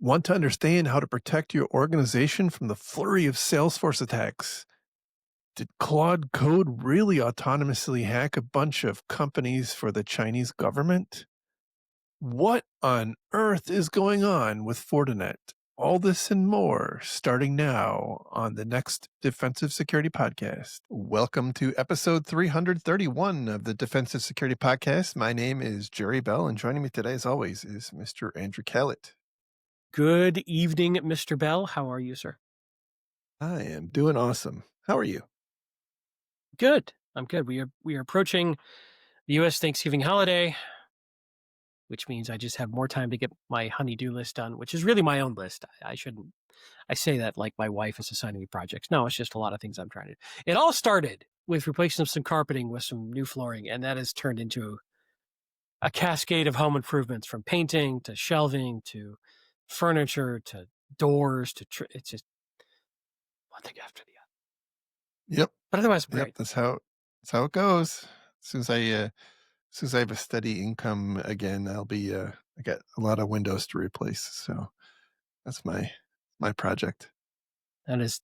Want to understand how to protect your organization from the flurry of Salesforce attacks? Did Claude Code really autonomously hack a bunch of companies for the Chinese government? What on earth is going on with Fortinet? All this and more starting now on the next Defensive Security Podcast. Welcome to episode 331 of the Defensive Security Podcast. My name is Jerry Bell, and joining me today, as always, is Mr. Andrew Kellett. Good evening, Mr. Bell. How are you, sir? I am doing awesome. How are you? Good. I'm good. We are approaching the U.S. Thanksgiving holiday, which means I just have more time to get my honey-do list done, which is really my own list. I shouldn't. I say that like my wife is assigning me projects. No, it's just a lot of things I'm trying to do. It all started with replacing some carpeting with some new flooring, and that has turned into a cascade of home improvements, from painting to shelving to furniture to doors to it's just one thing after the other. Yep. But otherwise, Yep. great. That's how it goes. As soon as I have a steady income again, I'll be I got a lot of windows to replace. So that's my project. That is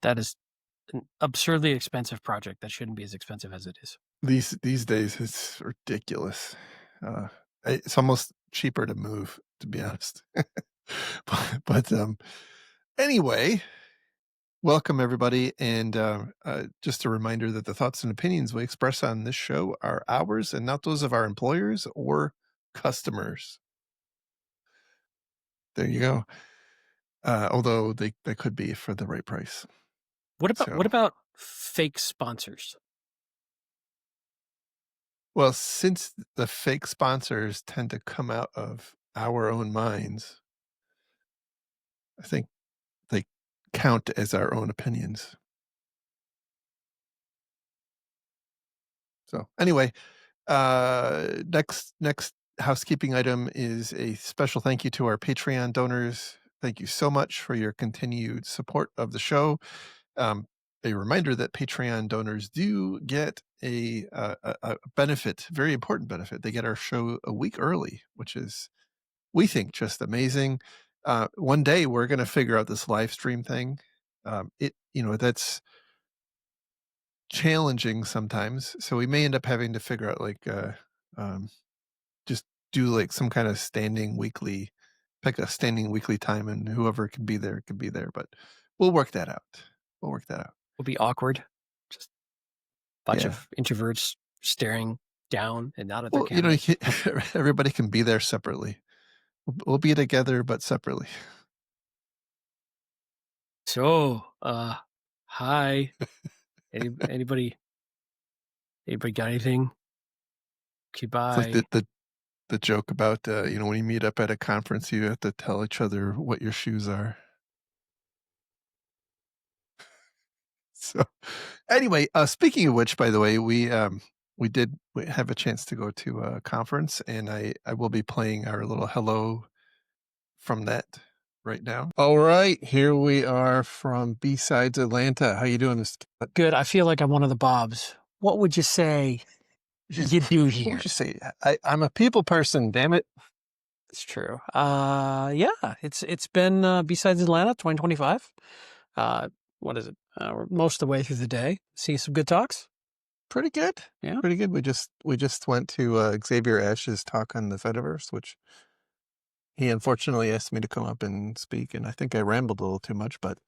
an absurdly expensive project that shouldn't be as expensive as it is. These days it's ridiculous. It's almost cheaper to move, to be honest. but anyway, welcome everybody, and just a reminder that the thoughts and opinions we express on this show are ours and not those of our employers or customers. There you go. Although they could be for the right price. What about fake sponsors? Well, since the fake sponsors tend to come out of our own minds, I think they count as our own opinions. So anyway, next housekeeping item is a special thank you to our Patreon donors. Thank you so much for your continued support of the show. A reminder that Patreon donors do get a benefit, very important benefit. They get our show a week early, which is, we think, just amazing. One day we're going to figure out this live stream thing. That's challenging sometimes. So we may end up having to figure out just do like some kind of pick a standing weekly time, and whoever can be there can be there. But we'll work that out. Will be awkward. Just a bunch of introverts staring down and not at their cameras. Everybody can be there separately. We'll be together, but separately. So, hi. Anybody got anything? Okay, bye. It's like the joke about when you meet up at a conference, you have to tell each other what your shoes are. So anyway, speaking of which, by the way, we have a chance to go to a conference, and I will be playing our little hello from that right now. All right, here we are from B-Sides Atlanta. How you doing, Mr. Kellett? Good. I feel like I'm one of the Bobs. What would you say you do here? What would you say? I'm a people person, damn it. It's true. Yeah, it's been B-Sides Atlanta 2025. What is it? We're most of the way through the day. See some good talks. Pretty good. Yeah. Pretty good. We just went to Xavier Ash's talk on the Fediverse, which he unfortunately asked me to come up and speak, and I think I rambled a little too much, but.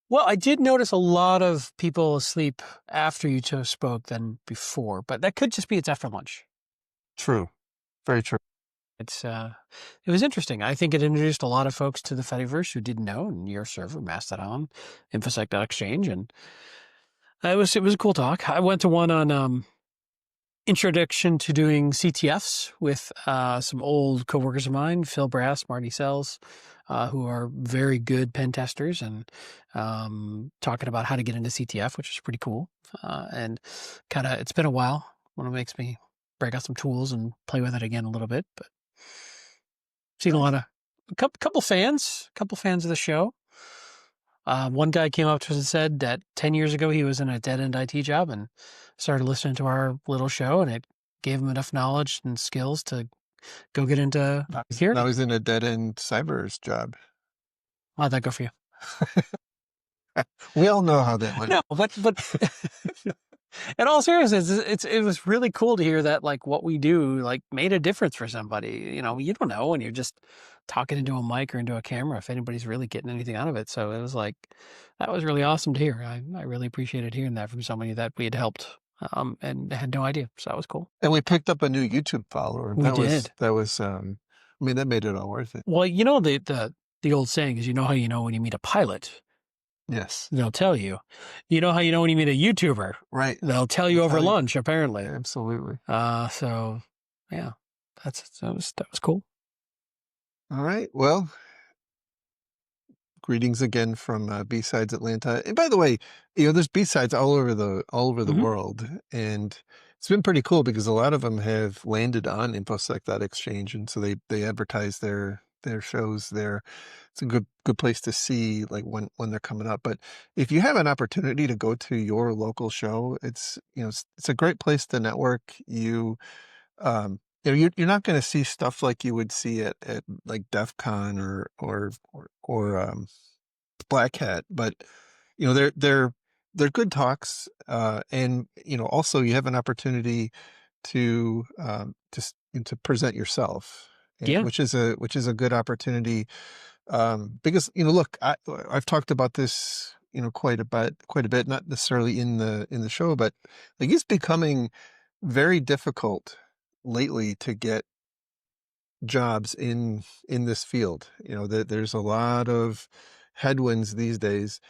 Well, I did notice a lot of people asleep after you two spoke than before, but that could just be it's after lunch. True. Very true. It was interesting. I think it introduced a lot of folks to the Fediverse who didn't know, and your server, Mastodon, InfoSec.exchange, and it was a cool talk. I went to one on introduction to doing CTFs with some old coworkers of mine, Phil Brass, Marty Sells, who are very good pen testers, and talking about how to get into CTF, which is pretty cool. And kind of, it's been a while. One of it makes me break out some tools and play with it again a little bit, but seen a couple fans of the show. One guy came up to us and said that 10 years ago he was in a dead-end IT job and started listening to our little show, and it gave him enough knowledge and skills to go get into security. Now he's in a dead-end cyber's job. How'd that go for you? We all know how that went. No, but in all seriousness, it was really cool to hear that like what we do like made a difference for somebody. You know, you don't know when you're just talking into a mic or into a camera if anybody's really getting anything out of it. So it was like that was really awesome to hear. I really appreciated hearing that from somebody that we had helped and had no idea. So that was cool. And we picked up a new YouTube follower. We did. That was I mean, that made it all worth it. Well, you know the old saying is you know how you know when you meet a pilot. Yes. They'll tell you. You know how you know when you meet a YouTuber. Right. They'll tell you over lunch, apparently. Absolutely. So yeah, that was cool. All right. Well, greetings again from B-Sides Atlanta. And by the way, there's B-Sides all over the Mhm. world, and it's been pretty cool because a lot of them have landed on InfoSec.exchange, and so they advertise their shows there. It's a good place to see like when they're coming up. But if you have an opportunity to go to your local show, it's a great place to network. You're not going to see stuff like you would see at like DEF CON or Black Hat, but they're good talks, and also you have an opportunity to to present yourself, Yeah. which is a good opportunity, because look, I've talked about this quite a bit, not necessarily in the show, but like it's becoming very difficult lately to get jobs in this field. There's a lot of headwinds these days.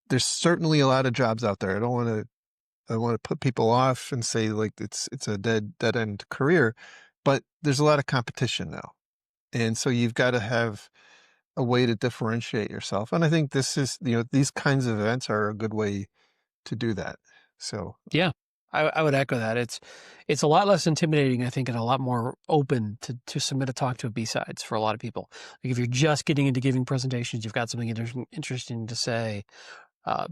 There's certainly a lot of jobs out there. I don't want to put people off and say like it's a dead end career, but there's a lot of competition now. And so you've got to have a way to differentiate yourself. And I think these kinds of events are a good way to do that. So Yeah. I would echo that. It's a lot less intimidating, I think, and a lot more open to submit a talk to a B-Sides for a lot of people. Like if you're just getting into giving presentations, you've got something interesting to say,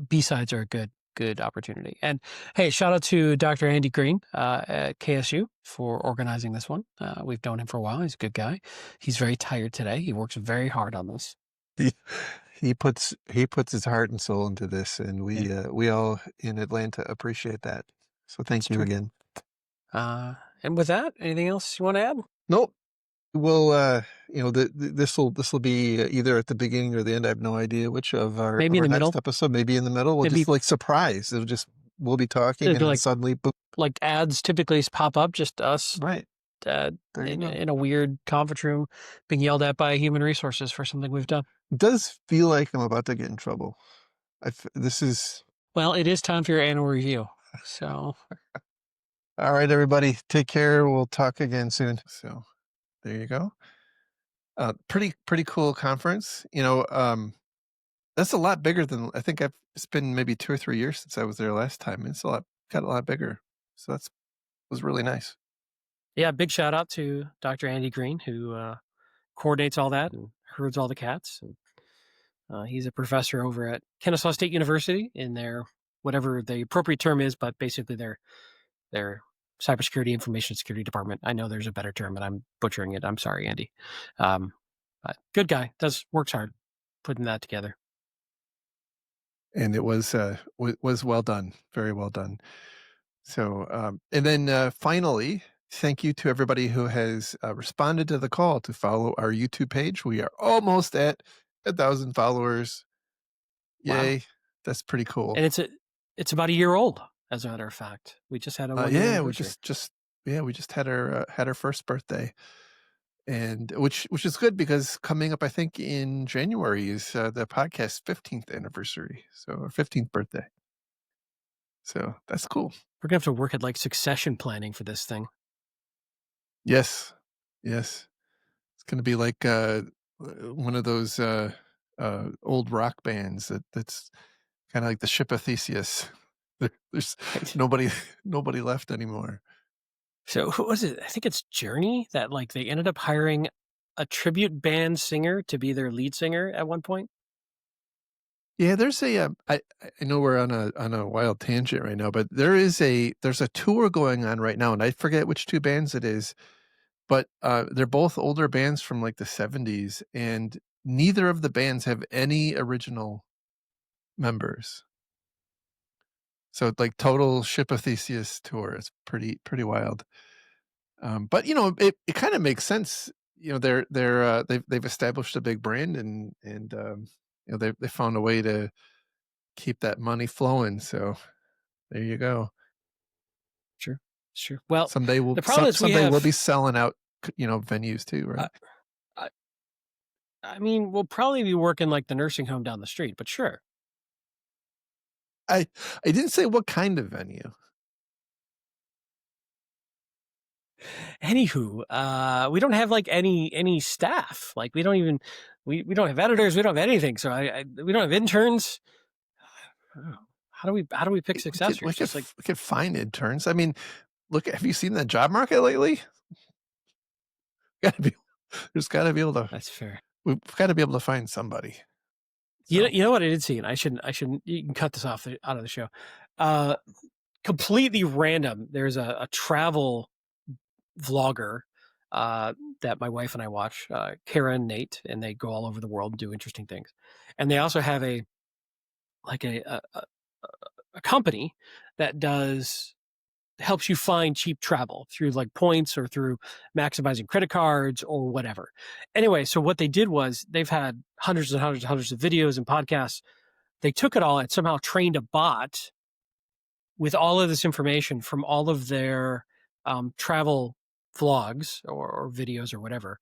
B-Sides are a good opportunity. And hey, shout out to Dr. Andy Green at KSU for organizing this one. We've known him for a while. He's a good guy. He's very tired today. He works very hard on this. he puts his heart and soul into this, and we all in Atlanta appreciate that. So thank you again. And with that, anything else you want to add? Nope. Well, this will be either at the beginning or the end. I have no idea which of our Maybe in the middle episode. Maybe in the middle. We'll just like surprise. We'll be talking and like, suddenly boop. Like ads typically pop up, just us, right? In a weird conference room, being yelled at by human resources for something we've done. It does feel like I'm about to get in trouble. Well, it is time for your annual review. So, all right, everybody, take care. We'll talk again soon. So, there you go. Pretty cool conference. That's a lot bigger than I think it's been maybe 2 or 3 years since I was there last time. It's got a lot bigger. So was really nice. Yeah, big shout out to Dr. Andy Green, who coordinates all that and herds all the cats. And he's a professor over at Kennesaw State University in their whatever the appropriate term is, but basically their cybersecurity information security department. I know there's a better term, and I'm butchering it. I'm sorry, Andy. But good guy, works hard putting that together. And it was well done, very well done. So, and then finally, thank you to everybody who has responded to the call to follow our YouTube page. We are almost at 1,000 followers. Yay! Wow. That's pretty cool. And it's about a year old, as a matter of fact. We just had a 1 year anniversary. We just had our first birthday, and which is good because coming up, I think in January is the podcast's 15th anniversary, so our 15th birthday. So that's cool. We're gonna have to work at like succession planning for this thing. Yes. It's gonna be like one of those old rock bands that's kind of like the ship of Theseus. There's nobody left anymore. So who was it? I think it's Journey that like they ended up hiring a tribute band singer to be their lead singer at one point. Yeah, there's I know we're on a wild tangent right now, but there's a tour going on right now, and I forget which two bands it is, but they're both older bands from like the 70s, and neither of the bands have any original members. So like total Ship of Theseus tour. It's pretty wild. But it kind of makes sense. They've established a big brand, and they found a way to keep that money flowing. So there you go. Sure. Well, Someday the problem is we'll be selling out, venues too, right? I, I mean, we'll probably be working like the nursing home down the street, but sure. I didn't say what kind of venue. Anywho, we don't have like any staff. Like we don't even we don't have editors. We don't have anything. So we don't have interns. How do we pick successors? We could find interns. I mean, look, have you seen the job market lately? There's got to be able to. That's fair. We've got to be able to find somebody. So. You know what I did see, and I shouldn't. You can cut this out of the show. Completely random. There's a travel vlogger that my wife and I watch, Kara and Nate, and they go all over the world and do interesting things. And they also have a company that helps you find cheap travel through like points or through maximizing credit cards or whatever. Anyway, so what they did was they've had hundreds and hundreds and hundreds of videos and podcasts. They took it all and somehow trained a bot with all of this information from all of their travel vlogs or videos or whatever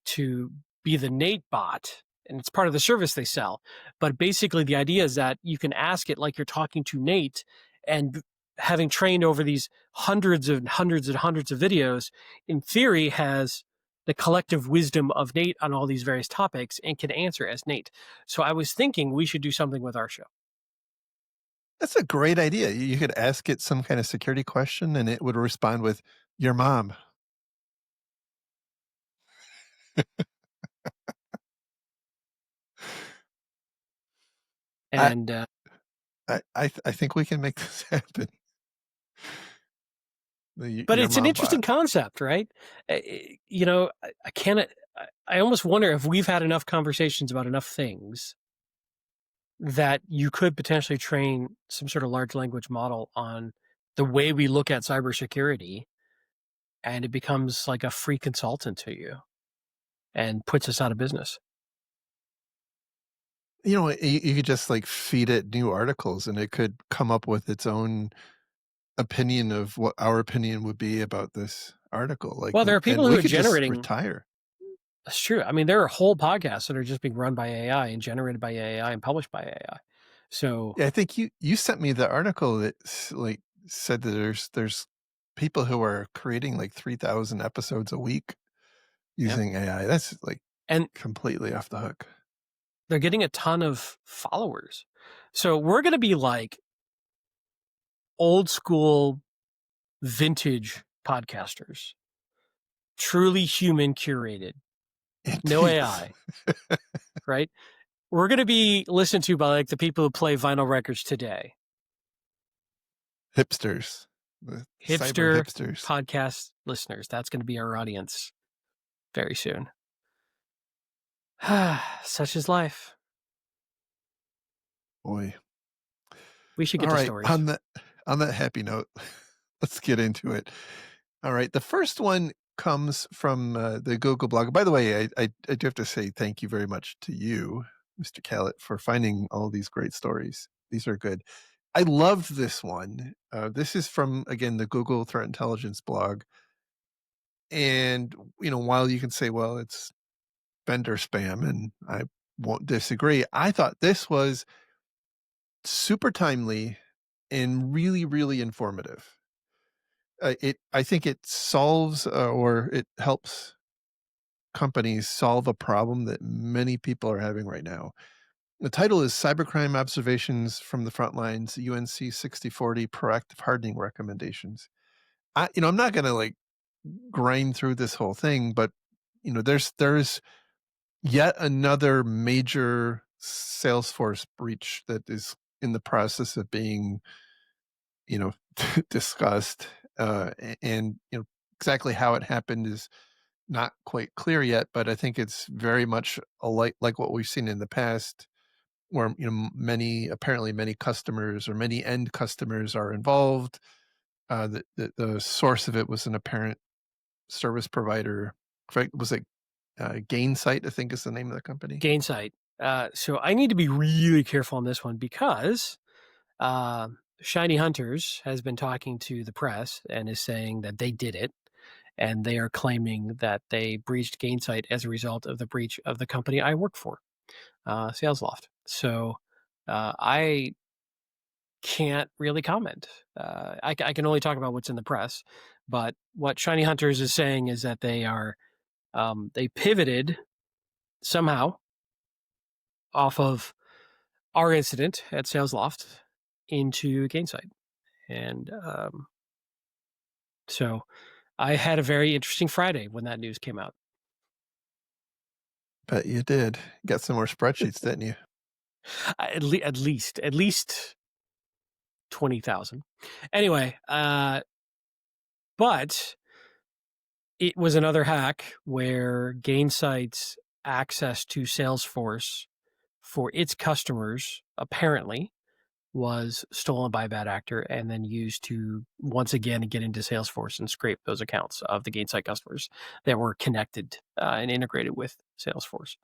to be the Nate bot. And it's part of the service they sell. But basically the idea is that you can ask it like you're talking to Nate, and having trained over these hundreds and hundreds and hundreds of videos, in theory has the collective wisdom of Nate on all these various topics and can answer as Nate. So I was thinking we should do something with our show. That's a great idea. You could ask it some kind of security question and it would respond with your mom. And I think we can make this happen. But it's an interesting concept, right? I can't. I almost wonder if we've had enough conversations about enough things that you could potentially train some sort of large language model on the way we look at cybersecurity, and it becomes like a free consultant to you and puts us out of business. You could just like feed it new articles and it could come up with its own opinion of what our opinion would be about this article. Like, well, there are people who are generating. Retire. That's true. I mean, there are whole podcasts that are just being run by AI and generated by AI and published by AI. So yeah, I think you sent me the article that like said that there's people who are creating like 3,000 episodes a week using AI. That's like completely off the hook. They're getting a ton of followers. So we're going to be like old school vintage podcasters, truly human curated, no AI, right? We're going to be listened to by like the people who play vinyl records today. Hipsters. Hipster podcast listeners. That's going to be our audience very soon. Such is life. Boy. We should get to stories. On that happy note, let's get into it. All right. The first one comes from the Google blog. By the way, I do have to say thank you very much to you, Mr. Callett, for finding all these great stories. These are good. I loved this one. This is from, again, the Google Threat Intelligence blog. And, while you can say, well, it's vendor spam, and I won't disagree, I thought this was super timely and really, really informative. I think it solves or it helps companies solve a problem that many people are having right now. The title is Cybercrime Observations from the Frontlines, UNC 6040 Proactive Hardening Recommendations. I'm not going to like grind through this whole thing, but there's yet another major Salesforce breach that is in the process of being, discussed, and exactly how it happened is not quite clear yet, but I think it's very much like what we've seen in the past, where apparently many customers or many end customers are involved. The source of it was an apparent service provider. In fact, was it Gainsight? I think is the name of the company. Gainsight. So I need to be really careful on this one because Shiny Hunters has been talking to the press and is saying that they did it, and they are claiming that they breached Gainsight as a result of the breach of the company I work for, SalesLoft. So I can't really comment. I can only talk about what's in the press, but what Shiny Hunters is saying is that they pivoted somehow off of our incident at SalesLoft into Gainsight. And so I had a very interesting Friday when that news came out. Bet you did. Got some more spreadsheets, didn't you? At least 20,000. Anyway, but it was another hack where Gainsight's access to Salesforce for its customers apparently was stolen by a bad actor and then used to once again get into Salesforce and scrape those accounts of the Gainsight customers that were connected and integrated with Salesforce,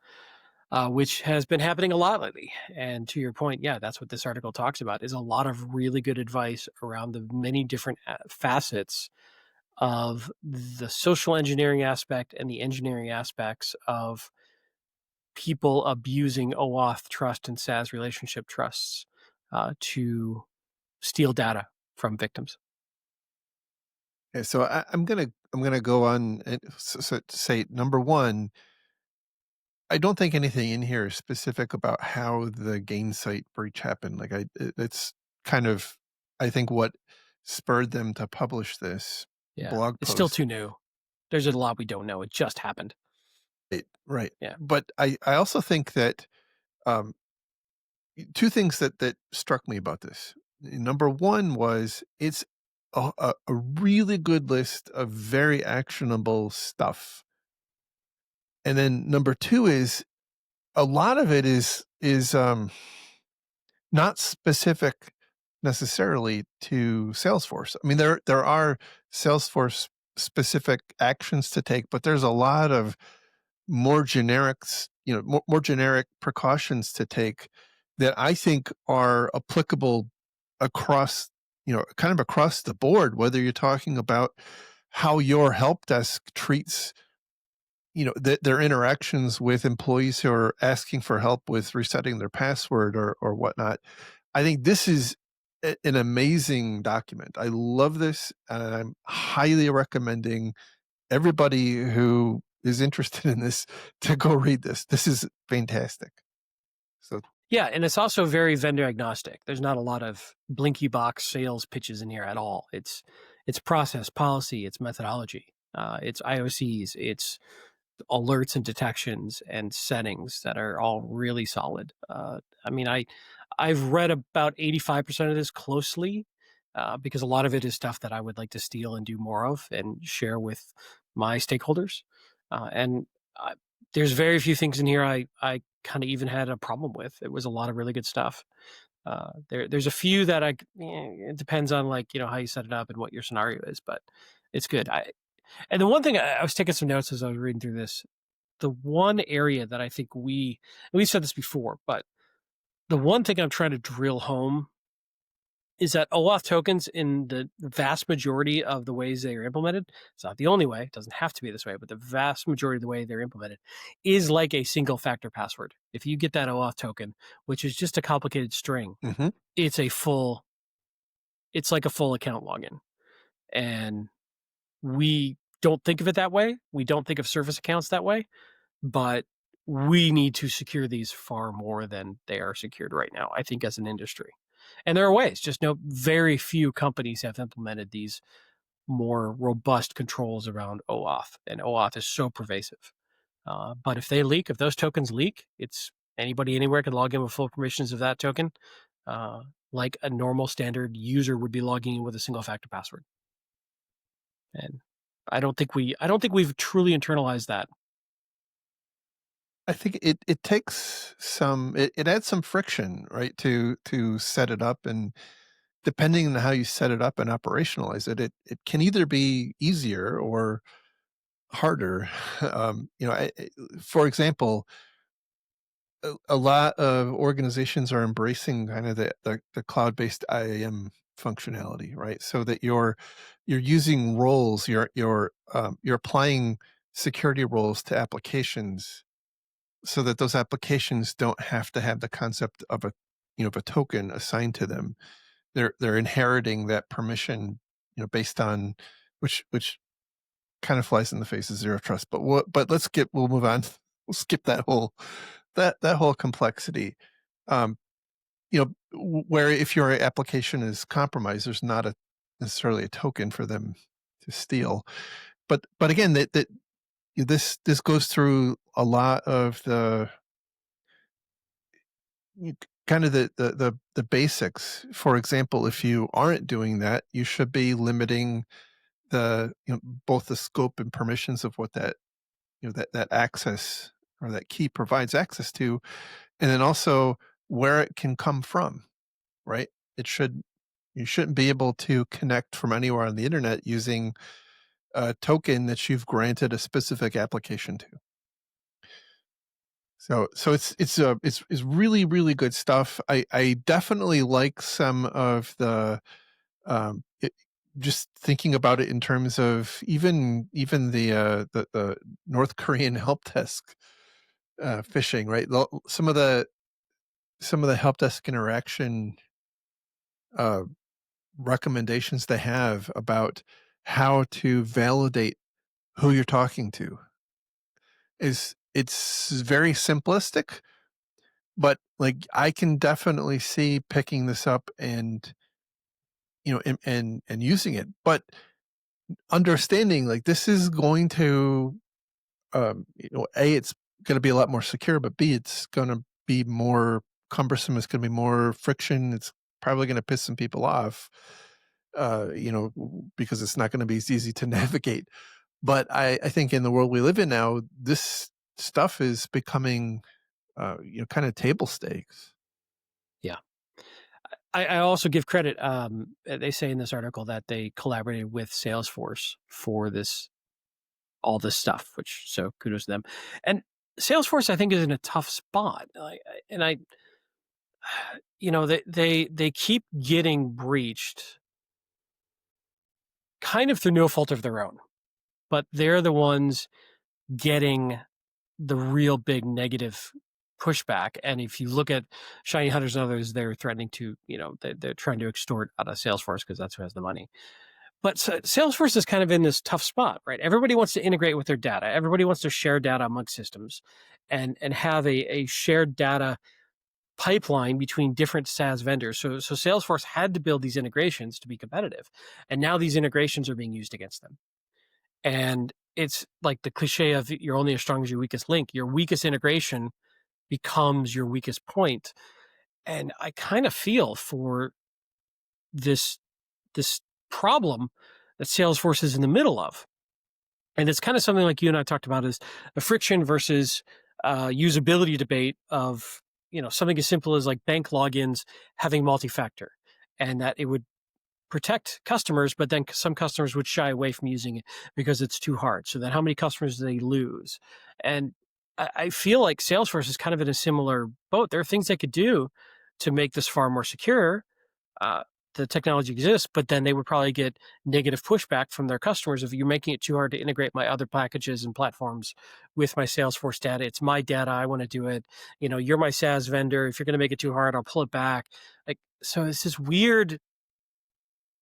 which has been happening a lot lately. And to your point, yeah, that's what this article talks about, is a lot of really good advice around the many different facets of the social engineering aspect and the engineering aspects of people abusing OAuth trust and SaaS relationship trusts to steal data from victims. Okay, so I'm gonna go on and say number one. I don't think anything in here is specific about how the Gainsight breach happened. Like it's kind of, I think, what spurred them to publish this blog post. It's still too new. There's a lot we don't know. It just happened. Right. Yeah. But I also think that two things that struck me about this. Number one was it's a really good list of very actionable stuff. And then number two is a lot of it is not specific necessarily to Salesforce. I mean, there are Salesforce specific actions to take, but there's a lot of more generics, more generic precautions to take that I think are applicable across, kind of across the board, whether you're talking about how your help desk treats, their interactions with employees who are asking for help with resetting their password or whatnot. I think this is an amazing document. I love this, and I'm highly recommending everybody who is interested in this to go read this. This is fantastic. So yeah, and it's also very vendor agnostic. There's not a lot of blinky box sales pitches in here at all. It's process, policy, it's methodology, it's IOCs, it's alerts and detections and settings that are all really solid. I mean, I've read about 85% of this closely because a lot of it is stuff that I would like to steal and do more of and share with my stakeholders. And there's very few things in here I kind of even had a problem with. It was a lot of really good stuff. There's a few that it depends on how you set it up and what your scenario is, but it's good. And the one thing I was taking some notes as I was reading through this, the one area that I think we've said this before, but the one thing I'm trying to drill home is that OAuth tokens in the vast majority of the ways they are implemented, it's not the only way, it doesn't have to be this way, but the vast majority of the way they're implemented is like a single factor password. If you get that OAuth token, which is just a complicated string, it's like a full account login. And we don't think of it that way. We don't think of service accounts that way, but we need to secure these far more than they are secured right now, I think, as an industry. And there are ways, just very few companies have implemented these more robust controls around OAuth, and OAuth is so pervasive. But if those tokens leak, it's anybody anywhere can log in with full permissions of that token, like a normal standard user would be logging in with a single factor password. And I don't think we've truly internalized that. I think it takes some it adds some friction, right, to set it up, and depending on how you set it up and operationalize it, it can either be easier or harder. For example, a lot of organizations are embracing kind of the cloud-based IAM functionality, right? So that you're using roles, you're applying security roles to applications so that those applications don't have to have the concept of of a token assigned to them. They're inheriting that permission, based on which kind of flies in the face of zero trust. But we'll move on. We'll skip that whole complexity. Um, where if your application is compromised, there's not necessarily a token for them to steal. But again, that this goes through a lot of the kind of the basics. For example, if you aren't doing that, you should be limiting both the scope and permissions of what that access or that key provides access to, and then also where it can come from, right? It should You shouldn't be able to connect from anywhere on the internet using a token that you've granted a specific application to. So it's really, really good stuff. I definitely like some of just thinking about it in terms of even the North Korean help desk phishing, right? Some of the help desk interaction uh, recommendations they have about how to validate who you're talking to it's very simplistic, but like I can definitely see picking this up and and using it, but understanding like this is going to A, it's going to be a lot more secure, but B, it's going to be more cumbersome. It's going to be more friction. It's probably going to piss some people off, because it's not going to be as easy to navigate. But I think in the world we live in now, this stuff is becoming, kind of table stakes. Yeah. I also give credit. They say in this article that they collaborated with Salesforce for all this stuff, which so kudos to them. And Salesforce, I think, is in a tough spot. They keep getting breached, kind of through no fault of their own, but they're the ones getting the real big negative pushback. And if you look at Shiny Hunters and others, they're threatening to, they're trying to extort out of Salesforce because that's who has the money. But Salesforce is kind of in this tough spot, right? Everybody wants to integrate with their data. Everybody wants to share data among systems and have a shared data pipeline between different SaaS vendors. So Salesforce had to build these integrations to be competitive. And now these integrations are being used against them. And it's like the cliche of you're only as strong as your weakest link. Your weakest integration becomes your weakest point. And I kind of feel for this problem that Salesforce is in the middle of. And it's kind of something like you and I talked about is a friction versus usability debate of, something as simple as like bank logins having multi-factor, and that it would protect customers, but then some customers would shy away from using it because it's too hard. So then how many customers do they lose? And I feel like Salesforce is kind of in a similar boat. There are things they could do to make this far more secure. The technology exists, but then they would probably get negative pushback from their customers if you're making it too hard to integrate my other packages and platforms with my Salesforce data. It's my data. I want to do it. You're my SaaS vendor. If you're going to make it too hard, I'll pull it back. So it's this weird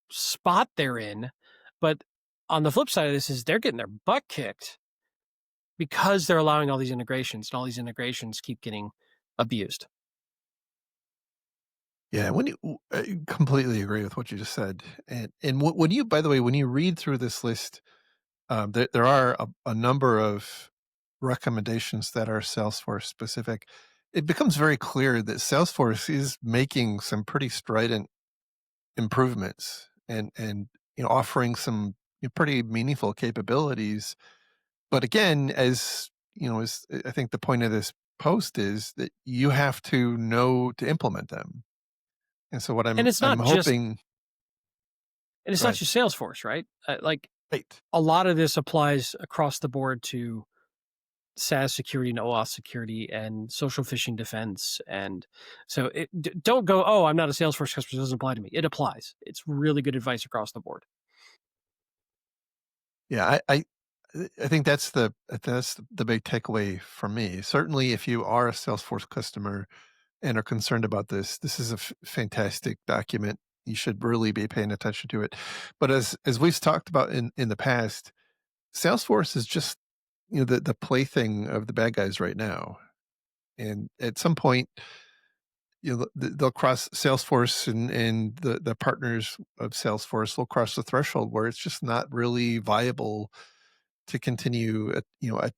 spot they're in. But on the flip side of this is they're getting their butt kicked because they're allowing all these integrations, and all these integrations keep getting abused. Yeah, I completely agree with what you just said. And when you, by the way, when you read through this list, there are a number of recommendations that are Salesforce specific. It becomes very clear that Salesforce is making some pretty strident improvements and offering some pretty meaningful capabilities. But again, as as I think the point of this post is that you have to know to implement them. And so what And it's I'm not just hoping, and it's go not ahead. just Salesforce, right? Like Right. a lot of this applies across the board to SaaS security and OAuth security and social phishing defense. And so don't go, oh, I'm not a Salesforce customer, so it doesn't apply to me. It applies. It's really good advice across the board. Yeah, I think that's the big takeaway for me. Certainly, if you are a Salesforce customer and are concerned about this, this is a fantastic document. You should really be paying attention to it. But as we've talked about in the past, Salesforce is just the plaything of the bad guys right now. And at some point, they'll cross Salesforce and the partners of Salesforce will cross the threshold where it's just not really viable to continue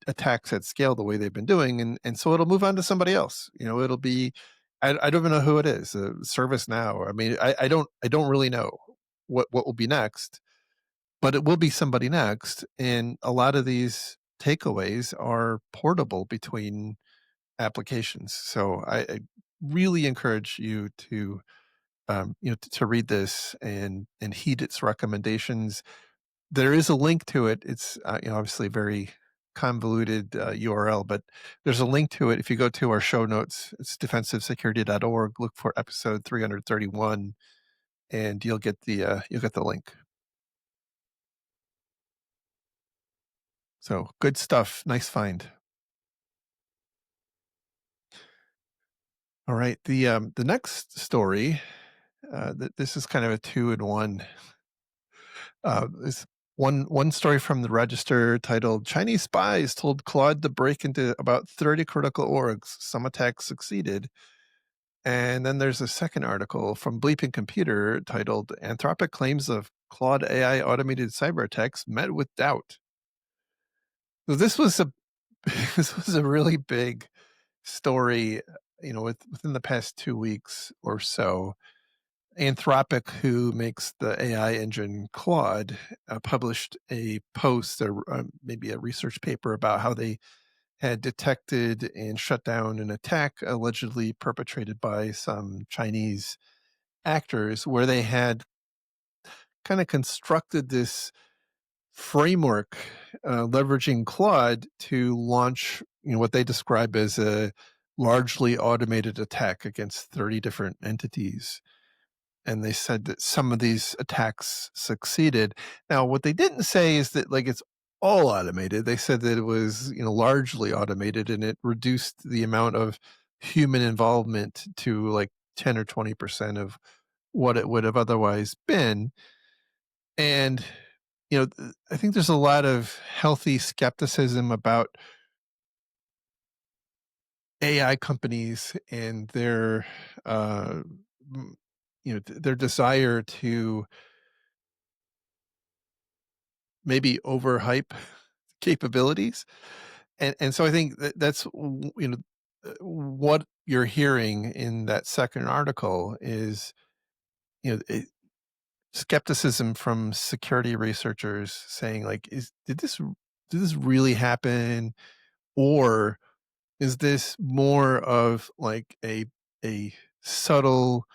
attacks at scale the way they've been doing, and so it'll move on to somebody else. It'll be, I don't even know who it is. ServiceNow. I mean, I don't really know what will be next, but it will be somebody next. And a lot of these takeaways are portable between applications. So I really encourage you to to read this and heed its recommendations. There is a link to it. It's obviously very convoluted URL, but there's a link to it. If you go to our show notes, it's defensivesecurity.org. Look for episode 331, and you'll get the link. So good stuff. Nice find. All right. The next story, this is kind of a 2-in-1. Is one story from the Register titled "Chinese Spies Told Claude to Break into About 30 Critical Orgs. Some Attacks Succeeded." And then there's a second article from Bleeping Computer titled "Anthropic Claims of Claude AI Automated Cyber Attacks Met with Doubt." So this was a this was a really big story, within the past 2 weeks or so. Anthropic, who makes the AI engine Claude, published a post or maybe a research paper about how they had detected and shut down an attack allegedly perpetrated by some Chinese actors, where they had kind of constructed this framework leveraging Claude to launch what they describe as a largely automated attack against 30 different entities. And they said that some of these attacks succeeded. Now, what they didn't say is that it's all automated. They said that it was largely automated, and it reduced the amount of human involvement to 10 or 20% of what it would have otherwise been. And I think there's a lot of healthy skepticism about AI companies and their their desire to maybe overhype capabilities. And so I think that's what you're hearing in that second article is skepticism from security researchers saying did this really happen, or is this more of a subtle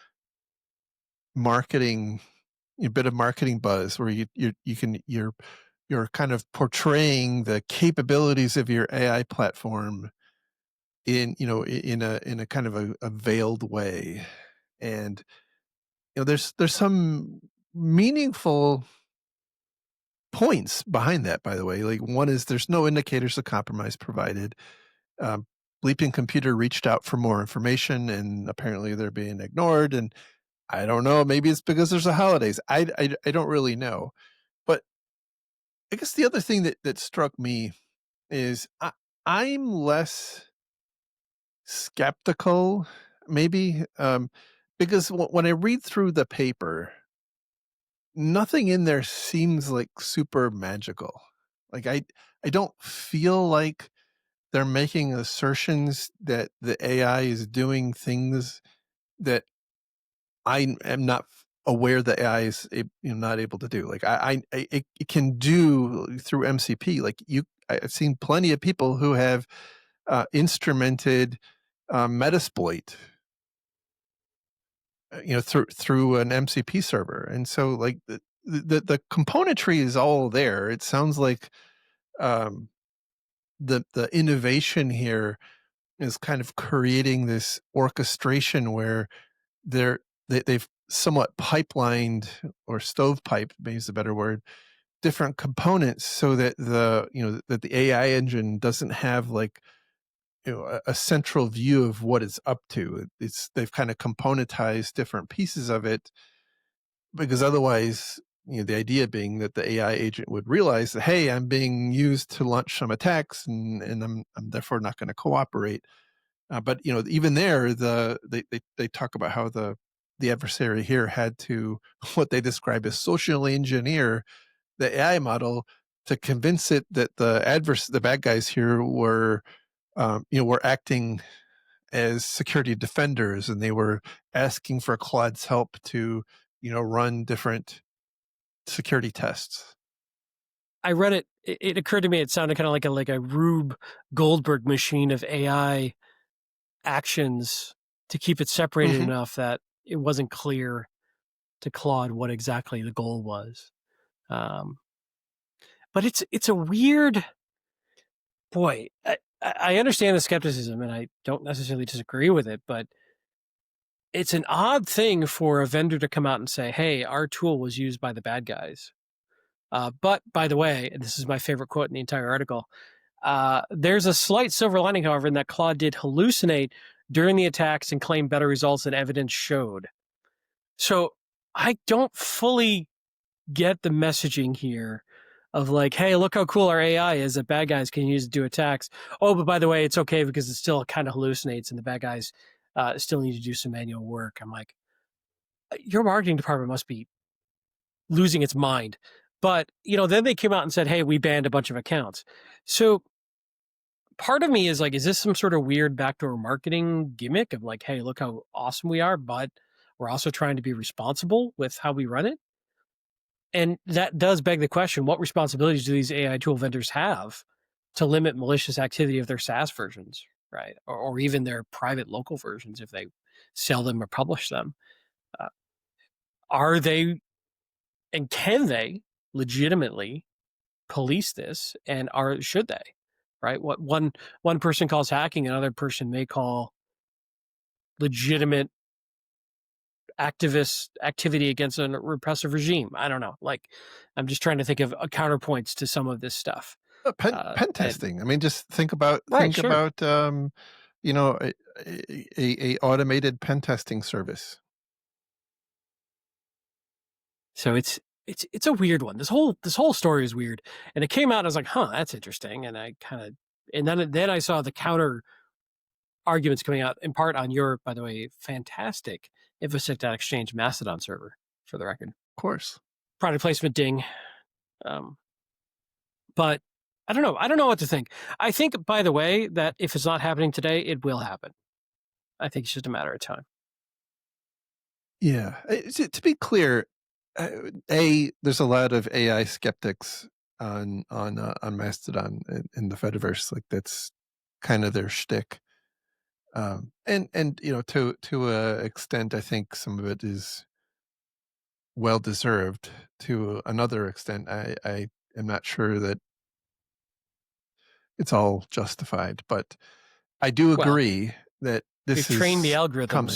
marketing, a bit of marketing buzz where you're kind of portraying the capabilities of your AI platform in a kind of a veiled way. And there's some meaningful points behind that, by the way. Like, one is there's no indicators of compromise provided. um, Bleeping Computer reached out for more information, and apparently they're being ignored. And I don't know, maybe it's because there's the holidays. I don't really know. But I guess the other thing that struck me is I'm less skeptical, maybe, because when I read through the paper, nothing in there seems like super magical. Like I don't feel like they're making assertions that the AI is doing things that I am not aware that AI is not able to do. Like it can do through MCP. Like I've seen plenty of people who have instrumented Metasploit, through an MCP server, and so like the componentry is all there. It sounds like the innovation here is kind of creating this orchestration where they've somewhat pipelined, or stovepipe, maybe is a better word, different components so that that the AI engine doesn't have like a central view of what it's up to. They've kind of componentized different pieces of it, because otherwise, the idea being that the AI agent would realize that, hey, I'm being used to launch some attacks, and I'm therefore not going to cooperate. But even there, they talk about how the adversary here had to, what they describe as, socially engineer the AI model to convince it that the bad guys here were acting as security defenders, and they were asking for Claude's help to run different security tests. I read it. It occurred to me it sounded kind of like a Rube Goldberg machine of AI actions to keep it separated enough that it wasn't clear to Claude what exactly the goal was. But it's a weird, boy. I understand the skepticism, and I don't necessarily disagree with it, but it's an odd thing for a vendor to come out and say, "Hey, our tool was used by the bad guys." But by the way, and this is my favorite quote in the entire article, there's a slight silver lining, however, in that Claude did hallucinate during the attacks and claim better results than evidence showed. So I don't fully get the messaging here of like, hey, look how cool our AI is that bad guys can use to do attacks. Oh, but by the way, it's okay because it still kind of hallucinates and the bad guys still need to do some manual work. I'm like, your marketing department must be losing its mind. But, then they came out and said, hey, we banned a bunch of accounts. So part of me is like, is this some sort of weird backdoor marketing gimmick of like, hey, look how awesome we are, but we're also trying to be responsible with how we run it? And that does beg the question, what responsibilities do these AI tool vendors have to limit malicious activity of their SaaS versions, right? Or even their private local versions if they sell them or publish them? Are they and can they legitimately police this, and should they, right? What one person calls hacking, another person may call legitimate activist activity against a repressive regime. I don't know. Like, I'm just trying to think of counterpoints to some of this stuff. Pen testing. I mean, just think about a automated pen testing service. So it's a weird one. This whole story is weird, and it came out. And I was like, huh, that's interesting. And I then I saw the counter arguments coming out in part on your, by the way, fantastic InfoSec.Exchange Mastodon server, for the record. Of course, product placement ding. But I don't know. I don't know what to think. I think, by the way, that if it's not happening today, it will happen. I think it's just a matter of time. Yeah. To be clear, there's a lot of AI skeptics on Mastodon in the Fediverse. Like, that's kind of their shtick. And to a extent, I think some of it is well deserved. To another extent, I am not sure that it's all justified, but I do agree that this we've trained the is algorithms. coming.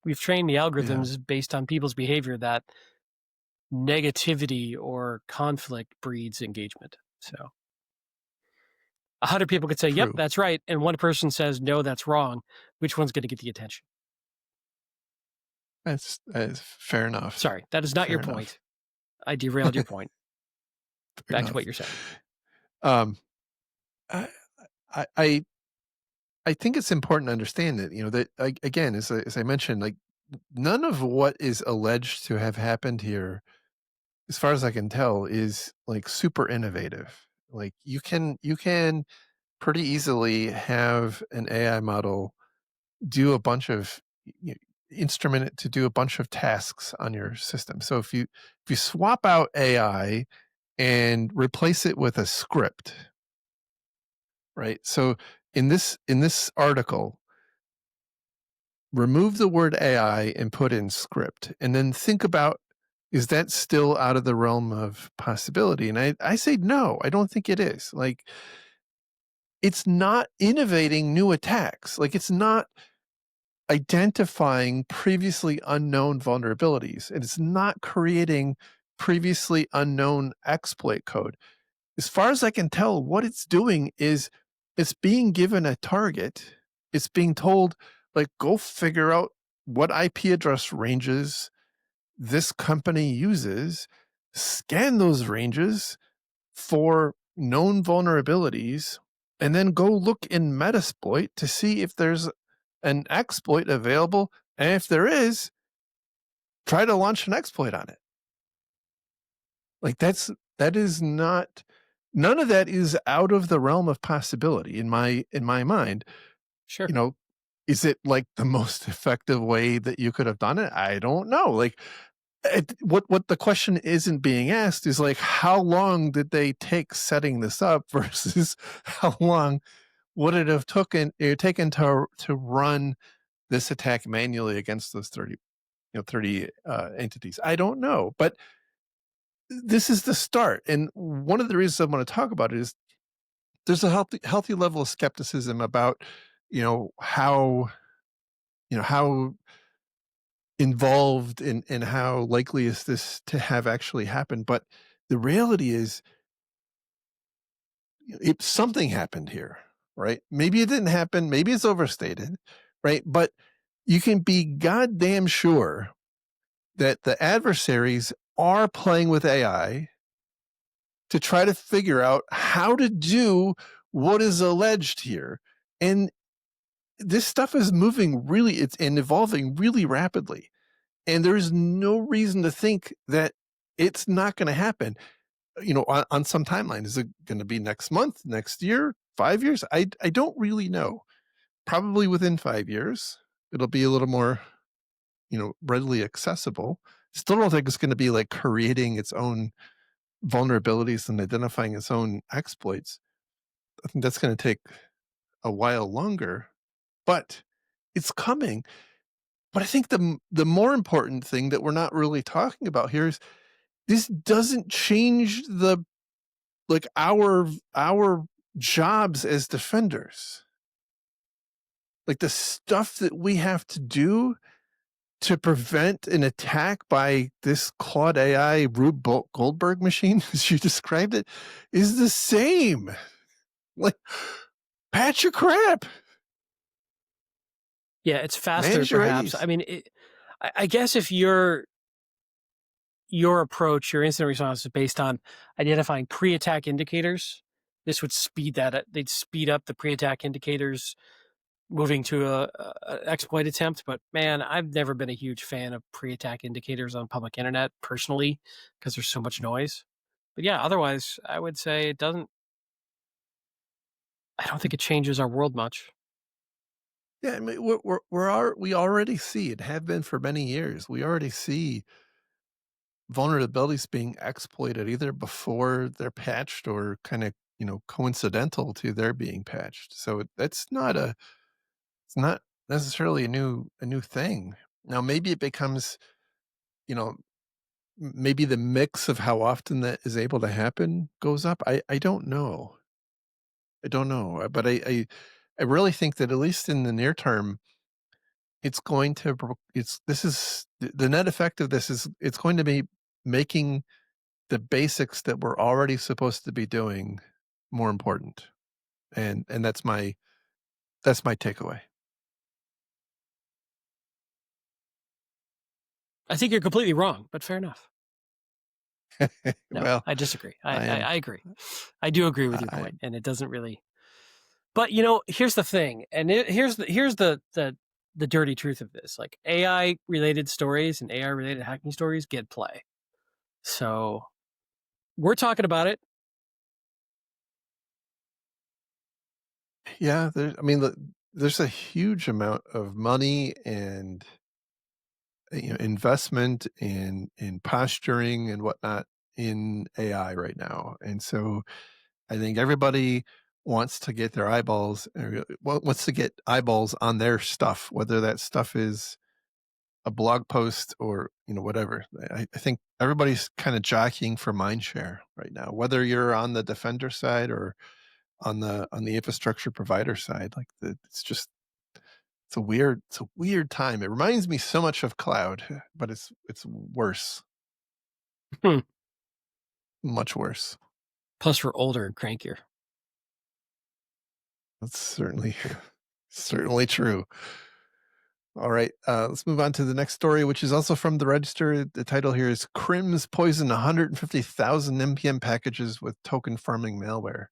We've trained the algorithms based on people's behavior that negativity or conflict breeds engagement. So 100 people could say, True. yep, that's right. And one person says, no, that's wrong. Which one's going to get the attention? That's fair enough. Sorry, that is not Fair your enough. point. I derailed your point. Back enough. to what you're saying. I think it's important to understand that, that again, as I mentioned, like, none of what is alleged to have happened here, as far as I can tell, is like super innovative. Like, you can pretty easily have an AI model do a bunch of instrument it to do a bunch of tasks on your system. So if you swap out AI and replace it with a script, right? So in this article, remove the word AI and put in script, and then think about, is that still out of the realm of possibility? And I say no, I don't think it is. Like, it's not innovating new attacks. Like, it's not identifying previously unknown vulnerabilities, and it's not creating previously unknown exploit code. As far as I can tell, what it's doing is it's being given a target. It's being told, like, go figure out what IP address ranges this company uses, scan those ranges for known vulnerabilities, and then go look in Metasploit to see if there's an exploit available. And if there is, try to launch an exploit on it. Like, that is not, none of that is out of the realm of possibility in my mind. Sure. You know, is it like the most effective way that you could have done it? I don't know. Like, what the question isn't being asked is, like, how long did they take setting this up versus how long would it have taken to run this attack manually against those 30 entities? I don't know, but this is the start. And one of the reasons I want to talk about it is there's a healthy level of skepticism about, how involved and how likely is this to have actually happened. But the reality is, something happened here, right? Maybe it didn't happen. Maybe it's overstated, right? But you can be goddamn sure that the adversaries are playing with AI to try to figure out how to do what is alleged here. And this stuff is moving and evolving really rapidly. And there's no reason to think that it's not going to happen, on some timeline. Is it going to be next month, next year, 5 years? I don't really know. Probably within 5 years, it'll be a little more, readily accessible. Still don't think it's going to be like creating its own vulnerabilities and identifying its own exploits. I think that's going to take a while longer, but it's coming. But I think the more important thing that we're not really talking about here is this doesn't change our jobs as defenders. Like, the stuff that we have to do to prevent an attack by this Claude AI Rube Goldberg machine, as you described it, is the same. Like, patch your crap. Yeah, it's faster, Manage your perhaps. AEs. I mean, I guess if your approach, your incident response is based on identifying pre-attack indicators, this would speed that up. They'd speed up the pre-attack indicators moving to a exploit attempt. But man, I've never been a huge fan of pre-attack indicators on public internet personally, because there's so much noise. But yeah, otherwise, I would say it doesn't. I don't think it changes our world much. Yeah, I mean, we already see it, have been for many years. We already see vulnerabilities being exploited either before they're patched or kind of, coincidental to their being patched. So it's not necessarily a new thing. Now, maybe it becomes, maybe the mix of how often that is able to happen goes up. I don't know. But I really think that at least in the near term, it's going to, the net effect of this is it's going to be making the basics that we're already supposed to be doing more important. And that's my takeaway. I think you're completely wrong, but fair enough. No, Well, I disagree. I am- I agree. I do agree with your I- point, and it doesn't really. But here's the thing, and here's the dirty truth of this: like, AI related stories and AI related hacking stories get play. So we're talking about it. Yeah, there's a huge amount of money and investment in posturing and whatnot in AI right now. And so I think everybody wants to get their eyeballs, wants to get eyeballs on their stuff, whether that stuff is a blog post or whatever. I think everybody's kind of jockeying for mind share right now, whether you're on the defender side or on the infrastructure provider side. Like it's a weird time. It reminds me so much of cloud, but it's worse. Hmm. Much worse. Plus, we're older and crankier. That's certainly true. All right, let's move on to the next story, which is also from the Register. The title here is "Crims Poison 150,000 NPM packages with token farming malware."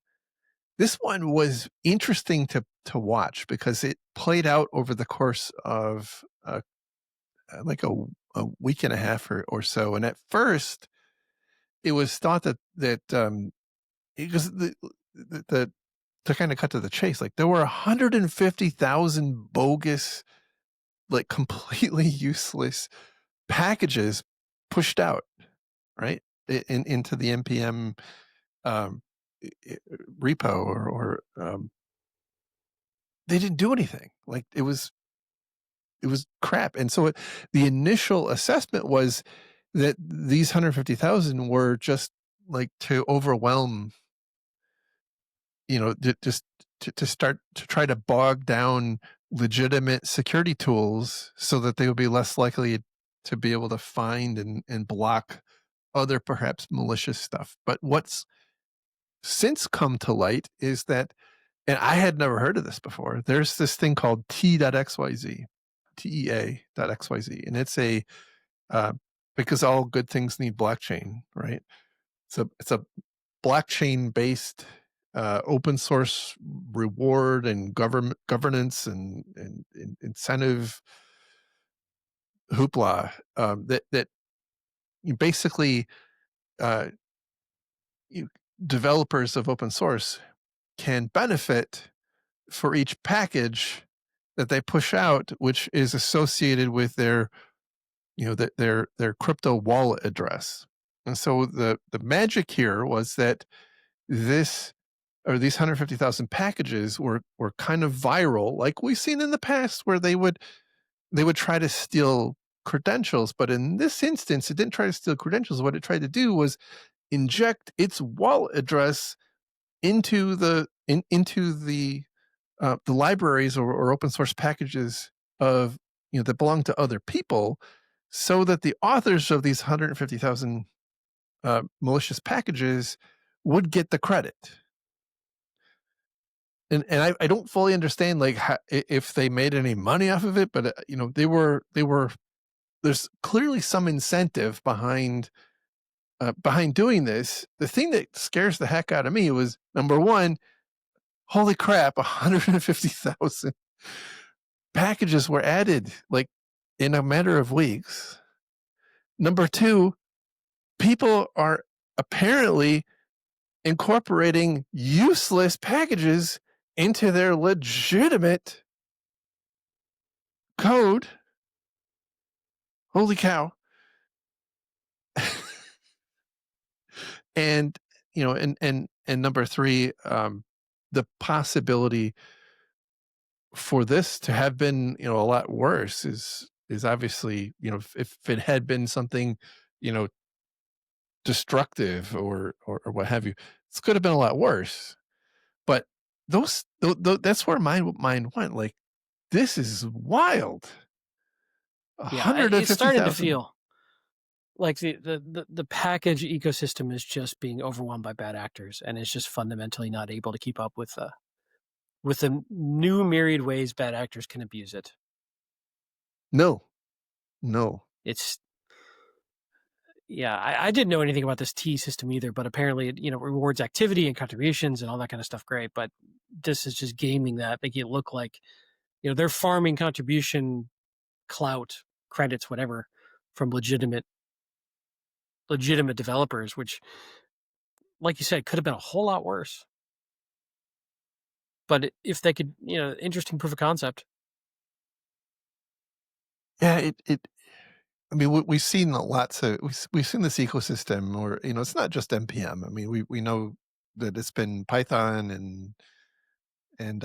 This one was interesting to watch because it played out over the course of like a week and a half or so. And at first, it was thought that because the to kind of cut to the chase, like there were 150,000 bogus, like completely useless packages pushed out, right, into the npm repo, or they didn't do anything. Like it was crap. And so the initial assessment was that these 150,000 were just like to overwhelm, just to start to try to bog down legitimate security tools so that they would be less likely to be able to find and block other perhaps malicious stuff. But what's since come to light is that, and I had never heard of this before, there's this thing called T.xyz, TEA.xyz, and it's a because all good things need blockchain, right? It's a blockchain based open source reward and governance and incentive hoopla that you basically developers of open source can benefit for each package that they push out, which is associated with their their crypto wallet address. And so the magic here was that these 150,000 packages were kind of viral, like we've seen in the past, where they would try to steal credentials. But in this instance, it didn't try to steal credentials. What it tried to do was inject its wallet address into the libraries or open source packages of that belong to other people, so that the authors of these 150,000 malicious packages would get the credit. And I don't fully understand like how, if they made any money off of it, but they were there's clearly some incentive behind doing this. The thing that scares the heck out of me was, number one, holy crap, 150,000 packages were added like in a matter of weeks. Number two, people are apparently incorporating useless packages into their legitimate code. Holy cow. And and number three, the possibility for this to have been a lot worse is obviously, if it had been something destructive or what have you, this could have been a lot worse. But that's where my mind went. Like, this is wild. Yeah, it's starting to feel like the package ecosystem is just being overwhelmed by bad actors, and it's just fundamentally not able to keep up with the new myriad ways bad actors can abuse it. No. It's, yeah, I didn't know anything about this T system either, but apparently it rewards activity and contributions and all that kind of stuff. Great, but this is just gaming that, making it look like they're farming contribution, clout, credits, whatever, from legitimate developers, which, like you said, could have been a whole lot worse. But if they could, interesting proof of concept. Yeah, I mean, we've seen lots of we've seen this ecosystem, or it's not just npm. I mean, we know that it's been Python and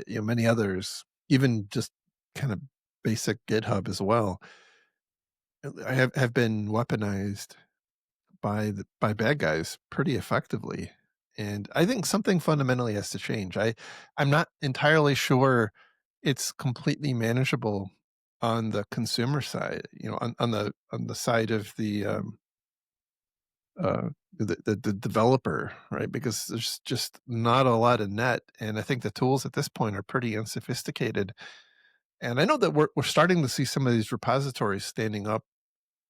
many others, even just kind of basic GitHub as well. Have been weaponized by bad guys pretty effectively, and I think something fundamentally has to change. I'm not entirely sure it's completely manageable on the consumer side, on the side of the developer, right? Because there's just not a lot of net, and I think the tools at this point are pretty unsophisticated. And I know that we're starting to see some of these repositories standing up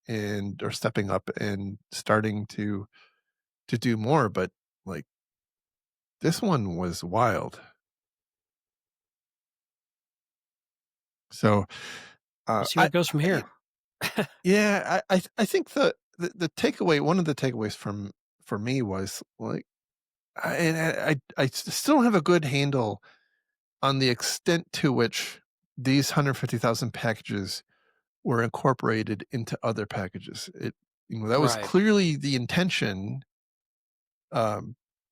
or stepping up and starting to do more, but like this one was wild. So We'll see where it goes from here. yeah, I think the takeaway, one of the takeaways for me was like, I still don't have a good handle on the extent to which these 150,000 packages were incorporated into other packages. That was Right. clearly the intention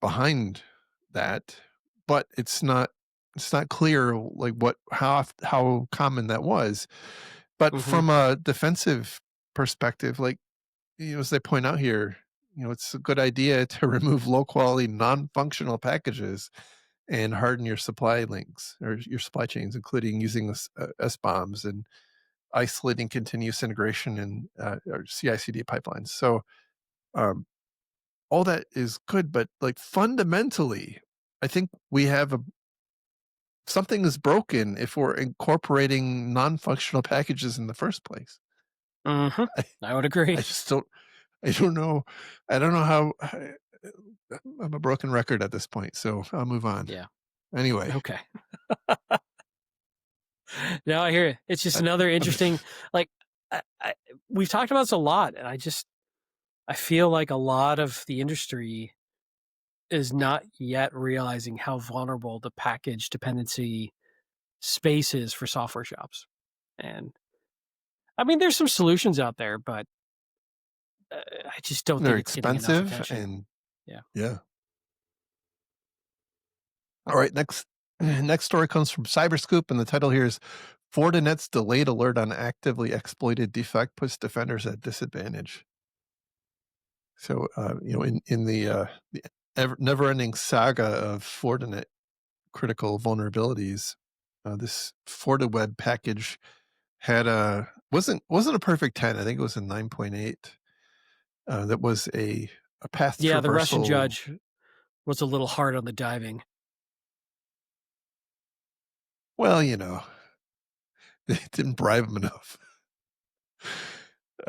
behind that, but it's not clear like how common that was. But Mhm. from a defensive perspective, like as they point out here, it's a good idea to remove low quality non-functional packages and harden your supply links or your supply chains, including using SBOMs and isolating continuous integration and or CI/CD pipelines. So all that is good, but like fundamentally, I think we have something is broken if we're incorporating non-functional packages in the first place. Mm-hmm. I would agree. I just don't. I don't know. I don't know how. I'm a broken record at this point, so I'll move on. Yeah. Anyway. Okay. No, I hear you. It's just another interesting. Like, we've talked about this a lot, and I feel like a lot of the industry is not yet realizing how vulnerable the package dependency space is for software shops. And I mean, there's some solutions out there, but I just don't They're think it's getting enough expensive attention. and Yeah. All right, next story comes from Cyberscoop, and the title here is Fortinet's delayed alert on actively exploited defect puts defenders at disadvantage. So, in the never-ending saga of Fortinet critical vulnerabilities, this FortiWeb package wasn't a perfect 10. I think it was a 9.8. That was a path Yeah, the Russian traversal. judge was a little hard on the diving. Well, they didn't bribe him enough.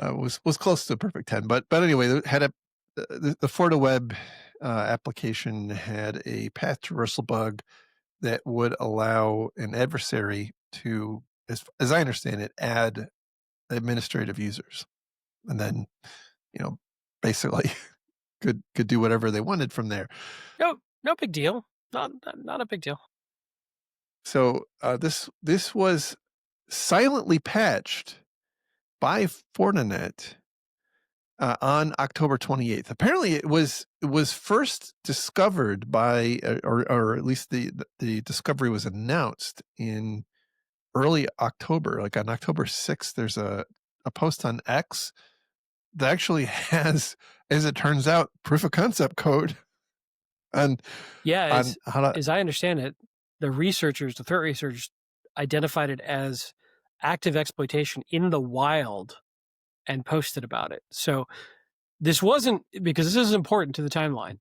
Was close to a perfect 10, but anyway, it had the FortiWeb application had a path traversal bug that would allow an adversary to, as I understand it, add administrative users, and then basically could do whatever they wanted from there. No big deal. Not a big deal. So this was silently patched by Fortinet on October 28th. Apparently, it was first discovered by, or at least the discovery was announced in early October, like on October 6th. There's a post on X that actually has, as it turns out, proof of concept code. And as I understand it, the threat researchers identified it as active exploitation in the wild and posted about it. So this wasn't, because this is important to the timeline,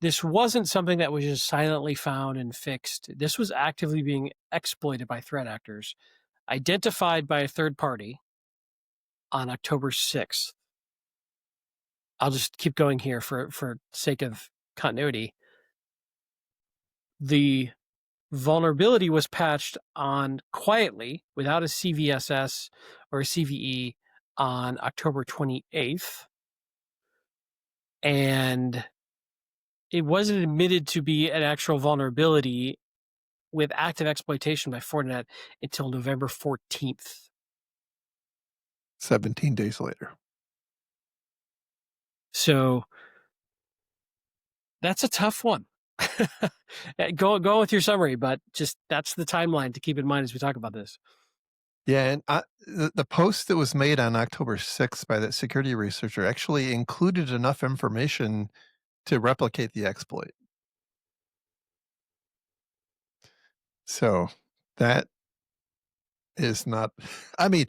this wasn't something that was just silently found and fixed. This was actively being exploited by threat actors, identified by a third party on October 6th. I'll just keep going here for sake of continuity. The vulnerability was patched on quietly without a CVSS or a CVE on October 28th. And it wasn't admitted to be an actual vulnerability with active exploitation by Fortinet until November 14th. 17 days later. So that's a tough one. Go with your summary, but just that's the timeline to keep in mind as we talk about this. Yeah, and the post that was made on October 6th by that security researcher actually included enough information to replicate the exploit. So that is not. I mean,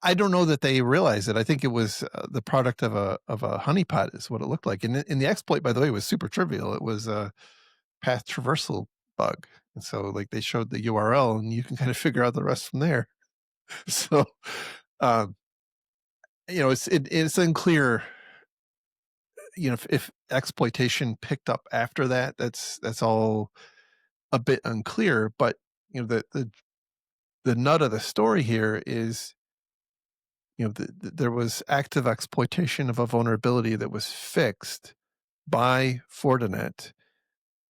I don't know that they realized it. I think it was the product of a honeypot is what it looked like. And the exploit, by the way, was super trivial. It was a path traversal bug, and so like they showed the URL, and you can kind of figure out the rest from there. So, it's unclear. If exploitation picked up after that, that's all a bit unclear. But the nut of the story here is, there was active exploitation of a vulnerability that was fixed by Fortinet,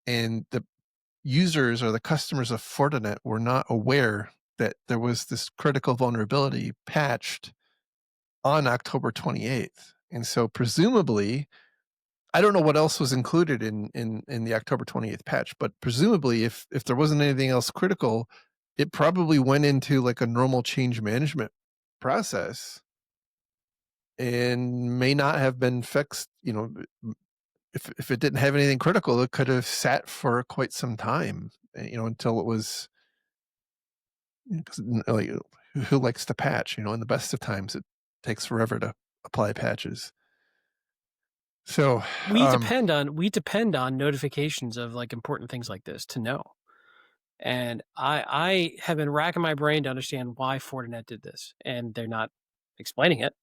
and the users or the customers of Fortinet were not aware that there was this critical vulnerability patched on October 28th. And so presumably, I don't know what else was included in the October 28th patch, but presumably if there wasn't anything else critical, it probably went into like a normal change management process and may not have been fixed. If it didn't have anything critical, it could have sat for quite some time, until it was, like, who likes to patch? In the best of times, it takes forever to apply patches. So we depend on notifications of like important things like this to know. And I have been racking my brain to understand why Fortinet did this, and they're not explaining it.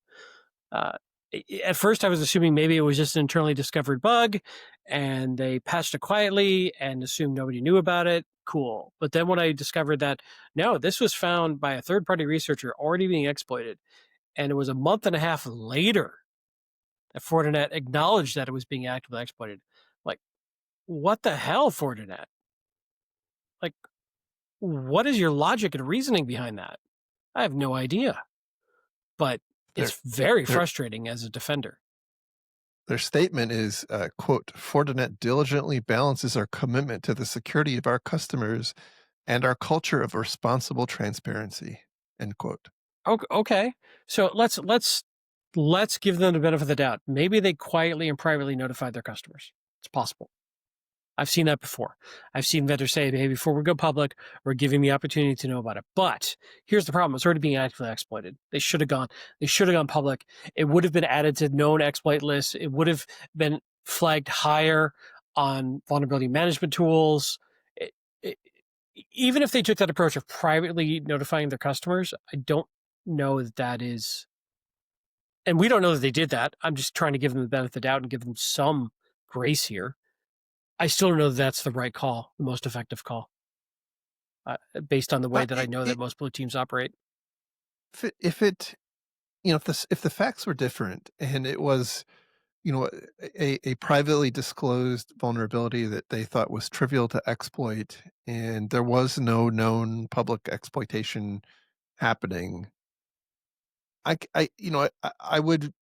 At first, I was assuming maybe it was just an internally discovered bug, and they patched it quietly and assumed nobody knew about it. Cool. But then when I discovered that, no, this was found by a third-party researcher already being exploited, and it was a month and a half later that Fortinet acknowledged that it was being actively exploited. Like, what the hell, Fortinet? Like, what is your logic and reasoning behind that? I have no idea. But it's very frustrating as a defender. Their statement is, quote, Fortinet diligently balances our commitment to the security of our customers and our culture of responsible transparency, end quote. Okay. So let's give them the benefit of the doubt. Maybe they quietly and privately notified their customers. It's possible. I've seen that before. I've seen vendors say, hey, before we go public, we're giving the opportunity to know about it. But here's the problem. It's already being actively exploited. They should have gone public. It would have been added to known exploit lists. It would have been flagged higher on vulnerability management tools. Even if they took that approach of privately notifying their customers, I don't know that is, and we don't know that they did that. I'm just trying to give them the benefit of the doubt and give them some grace here. I still don't know that that's the right call, the most effective call, based on the way that I know that most blue teams operate. If the facts were different and it was, a privately disclosed vulnerability that they thought was trivial to exploit, and there was no known public exploitation happening, I would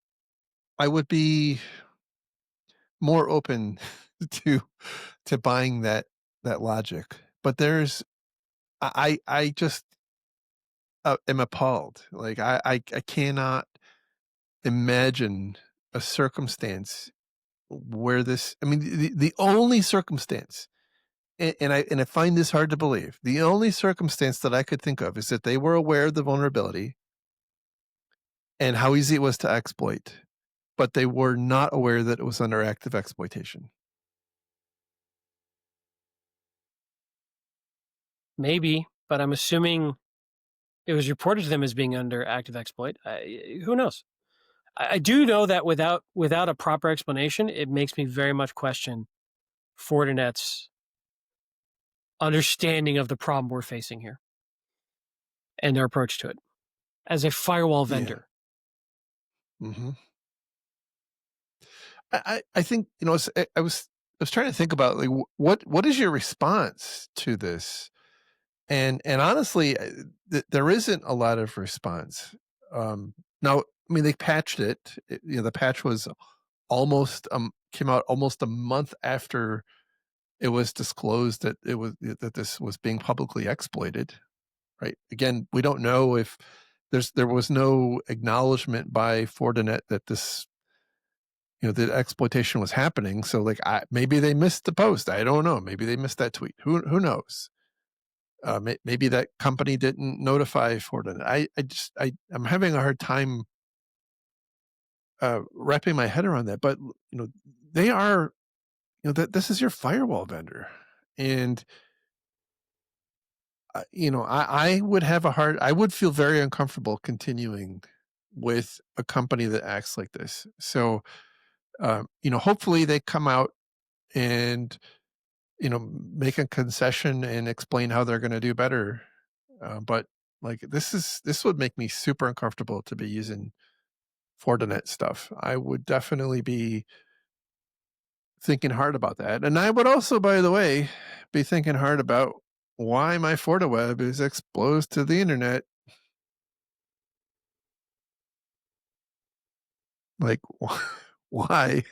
be more open to buying that logic. But I just am appalled. Like I cannot imagine a circumstance where this. I mean, the only circumstance, and I find this hard to believe. The only circumstance that I could think of is that they were aware of the vulnerability and how easy it was to exploit, but they were not aware that it was under active exploitation. Maybe, but I'm assuming it was reported to them as being under active exploit. Who knows? I do know that without a proper explanation, it makes me very much question Fortinet's understanding of the problem we're facing here and their approach to it as a firewall vendor. Yeah. Mm-hmm. I think, I was trying to think about like what is your response to this, and honestly, there isn't a lot of response. Now I mean, they patched it. The patch was came out almost a month after it was disclosed that that this was being publicly exploited. Right. Again, we don't know if there was no acknowledgement by Fortinet that this, the exploitation was happening. So like, maybe they missed the post. I don't know. Maybe they missed that tweet. Who knows? Maybe that company didn't notify Fortinet. I'm having a hard time wrapping my head around that. But they are, that this is your firewall vendor, and I would have I would feel very uncomfortable continuing with a company that acts like this. So, hopefully they come out and, make a concession and explain how they're going to do better. But like, this would make me super uncomfortable to be using Fortinet stuff. I would definitely be thinking hard about that. And I would also, by the way, be thinking hard about why my FortiWeb is exposed to the internet. Like, why?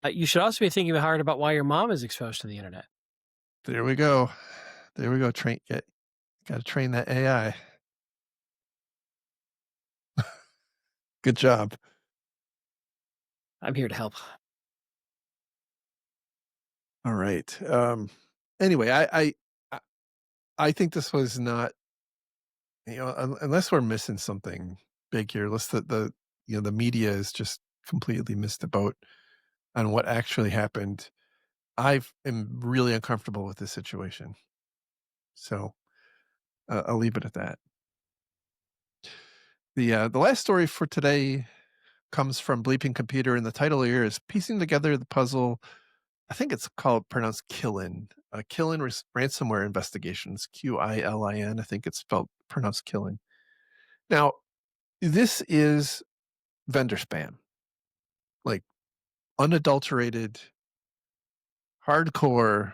You should also be thinking hard about why your mom is exposed to the internet. There we go. There we go. Got to train that AI. Good job. I'm here to help. All right. Anyway, I think this was not, unless we're missing something big here. Unless the media is just completely missed the boat on what actually happened. I am really uncomfortable with this situation. So I'll leave it at that. The last story for today comes from Bleeping Computer, and the title here is Piecing Together the Puzzle. I think it's pronounced Qilin. Qilin ransomware investigations, Qilin. I think it's pronounced Qilin. Now, this is vendor spam, like unadulterated, hardcore.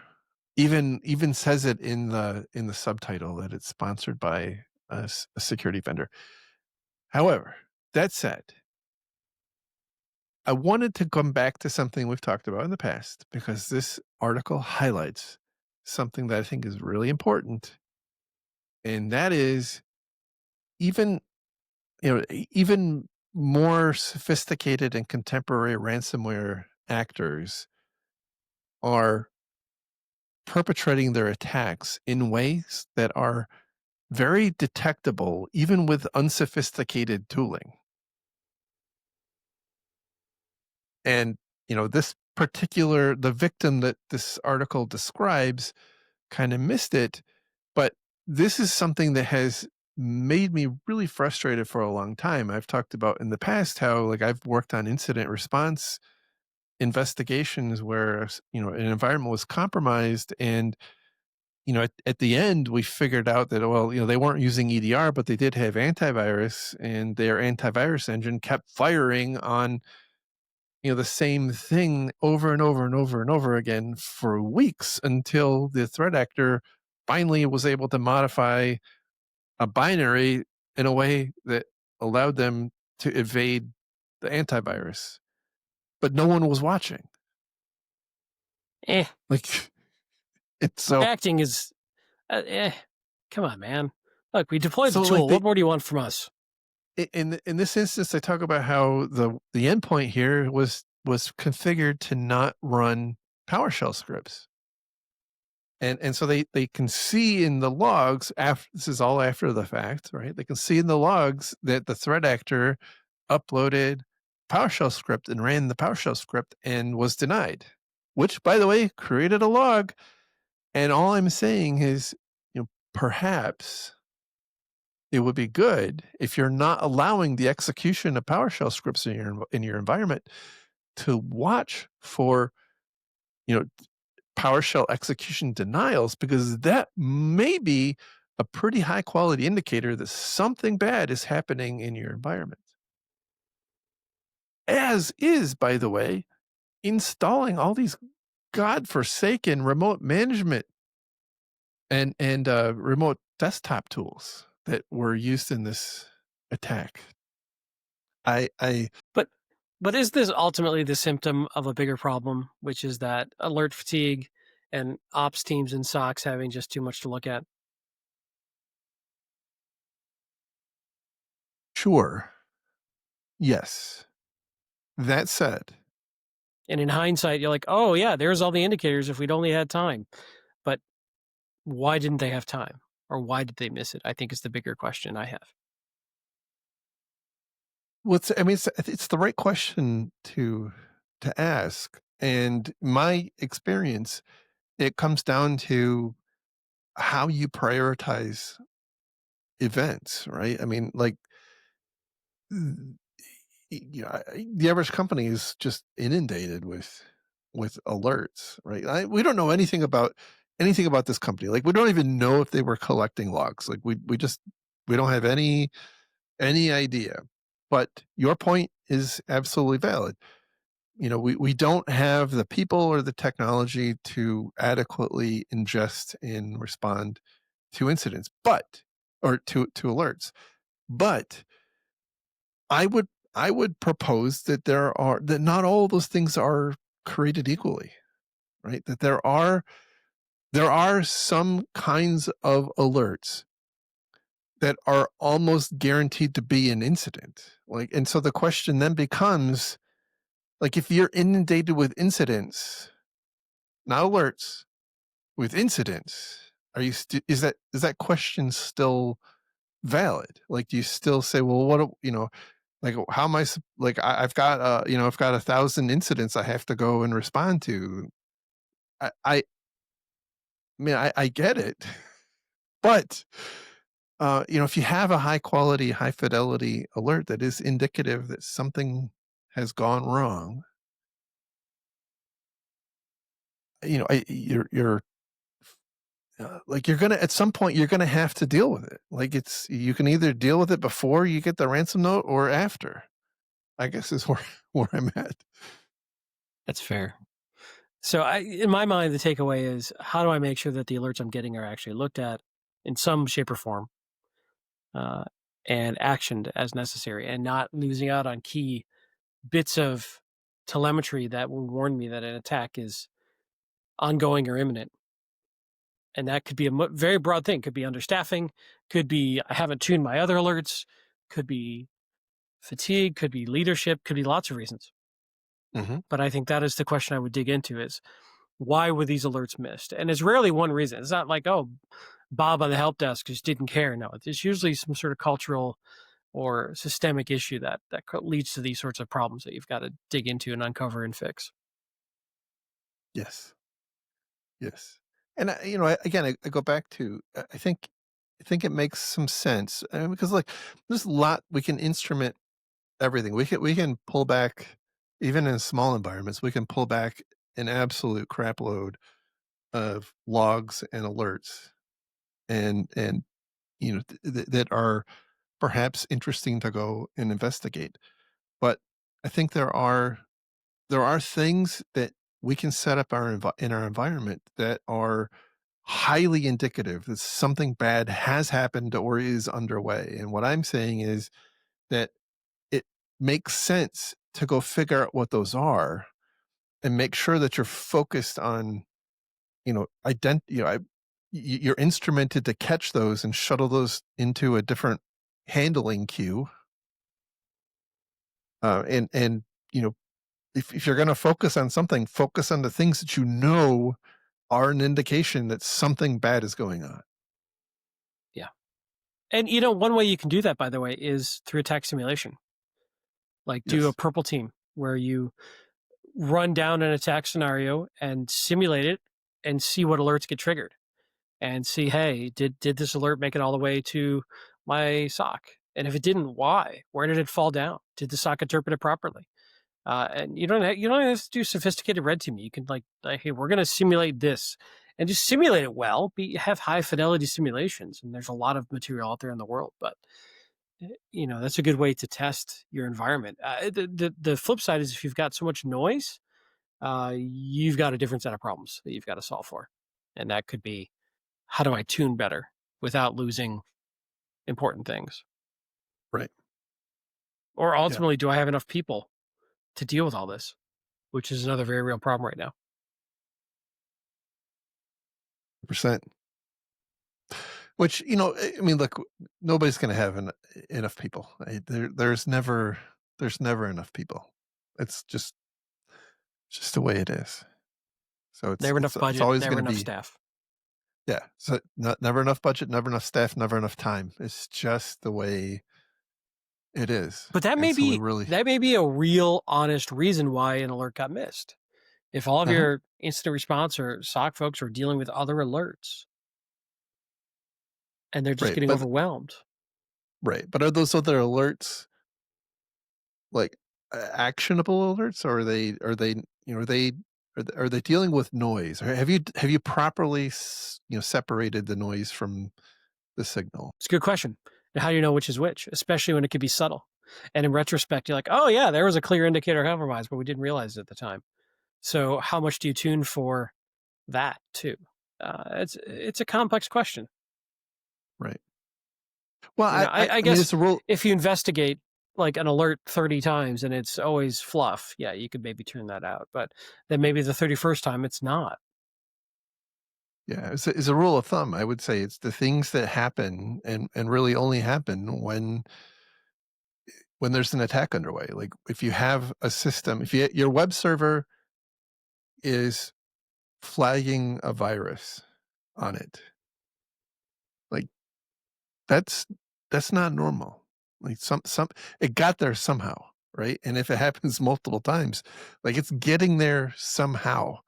Even says it in the subtitle that it's sponsored by a security vendor. However, that said, I wanted to come back to something we've talked about in the past, because this article highlights something that I think is really important. And that is even more sophisticated and contemporary ransomware actors are perpetrating their attacks in ways that are very detectable, even with unsophisticated tooling. And, the victim that this article describes kind of missed it. But this is something that has made me really frustrated for a long time. I've talked about in the past how, like, I've worked on incident response investigations where, an environment was compromised, and, at the end, we figured out that, well, they weren't using EDR, but they did have antivirus, and their antivirus engine kept firing on, the same thing over and over and over and over again for weeks, until the threat actor finally was able to modify a binary in a way that allowed them to evade the antivirus. But no one was watching. Like, it's so Acting is, come on, man. Look, we deployed the So, tool. like, What more do you want from us? in this instance, I talk about how the endpoint here was configured to not run PowerShell scripts. And so they can see in the logs, this is all after the fact, right? They can see in the logs that the threat actor uploaded PowerShell script and ran the PowerShell script and was denied, which, by the way, created a log. And all I'm saying is, perhaps it would be good, if you're not allowing the execution of PowerShell scripts in your environment, to watch for, PowerShell execution denials, because that may be a pretty high quality indicator that something bad is happening in your environment. As is, by the way, installing all these godforsaken remote management and remote desktop tools that were used in this attack. I But is this ultimately the symptom of a bigger problem, which is that alert fatigue and ops teams and SOCs having just too much to look at? sure, yes. That said, And in hindsight, you're like, oh, yeah, there's all the indicators if we'd only had time. But why didn't they have time? Or why did they miss it? I think is the bigger question I have. it's the right question to ask. And my experience, it comes down to how you prioritize events, right? I mean, like, mm, the average company is just inundated with alerts, right? We don't know anything about this company. Like, we don't even know if they were collecting logs. Like, we don't have any idea. But your point is absolutely valid. We don't have the people or the technology to adequately ingest and respond to incidents, or to alerts. But I would I would propose that not all of those things are created equally, right? That there are some kinds of alerts that are almost guaranteed to be an incident. And so the question then becomes, like, if you're inundated with incidents, not alerts, with incidents, is that question still valid? Like, do you still say, well, like, how am like, I've got 1,000 incidents I have to go and respond to. I mean, I get it, but if you have a high quality, high fidelity alert that is indicative that something has gone wrong, you're like, you're gonna at some point you're gonna have to deal with it. Like, you can either deal with it before you get the ransom note or after. I guess is where where I'm at. That's fair. So in my mind, the takeaway is how do I make sure that the alerts I'm getting are actually looked at in some shape or form uh, and actioned as necessary and not losing out on key bits of telemetry that will warn me that an attack is ongoing or imminent. And that could be a very broad thing. Could be understaffing, could be I haven't tuned my other alerts, could be fatigue, could be leadership, could be lots of reasons. Hmm. But I think that is the question I would dig into is why were these alerts missed? And it's rarely one reason. It's not like, oh, Bob on the help desk just didn't care. No, it's usually some sort of cultural or systemic issue that leads to these sorts of problems that you've got to dig into and uncover and fix. Yes. Yes. And I go back to, I think it makes some sense, because, like, there's a lot we can instrument everything. We can pull back, even in small environments. We can pull back an absolute crap load of logs and alerts, and that are perhaps interesting to go and investigate. But I think there are things that we can set up in our environment that are highly indicative that something bad has happened or is underway. And what I'm saying is that it makes sense to go figure out what those are and make sure that you're focused on, you're instrumented to catch those and shuttle those into a different handling queue. And if you're going to focus on something, focus on the things that are an indication that something bad is going on. Yeah. And one way you can do that, by the way, is through attack simulation. Like do a Yes. purple team where you run down an attack scenario and simulate it and see what alerts get triggered and see, hey, did this alert make it all the way to my SOC? And if it didn't, why? Where did it fall down? Did the SOC interpret it properly? And you don't have to do sophisticated red teaming. You can like hey, we're going to simulate this and just simulate it well. Have high fidelity simulations, and there's a lot of material out there in the world. But that's a good way to test your environment. The flip side is if you've got so much noise, you've got a different set of problems that you've got to solve for, and that could be how do I tune better without losing important things. Right. Or ultimately, do I have enough people to deal with all this? Which is another very real problem right now. percent. Which, I mean, look, nobody's going to have enough people. There's never enough people. It's just the way it is. So Never enough it's budget, always never going to enough be, staff. yeah. So never enough budget, never enough staff, never enough time. It's just the way it is. But that And may so we be really, that may be a real, honest reason why an alert got missed. If all of Uh-huh. your incident response or SOC folks are dealing with other alerts, and they're just Right, getting but overwhelmed. right. But are those other alerts like actionable alerts, or are they dealing with noise? Or have you properly separated the noise from the signal? It's a good question. And how do you know which is which, especially when it could be subtle? And in retrospect, you're like, oh yeah, there was a clear indicator of compromise, but we didn't realize it at the time. So how much do you tune for that too? It's a complex question. Right. Well, I I mean, guess it's a rule. if you investigate like an alert 30 times and it's always fluff, yeah, you could maybe turn that out. But then maybe the 31st time it's not. Yeah, it's a rule of thumb. I would say it's the things that happen and really only happen when there's an attack underway. Like if you have a system, if your web server is flagging a virus on it, like that's not normal. Like some it got there somehow, right? And if it happens multiple times, like it's getting there somehow.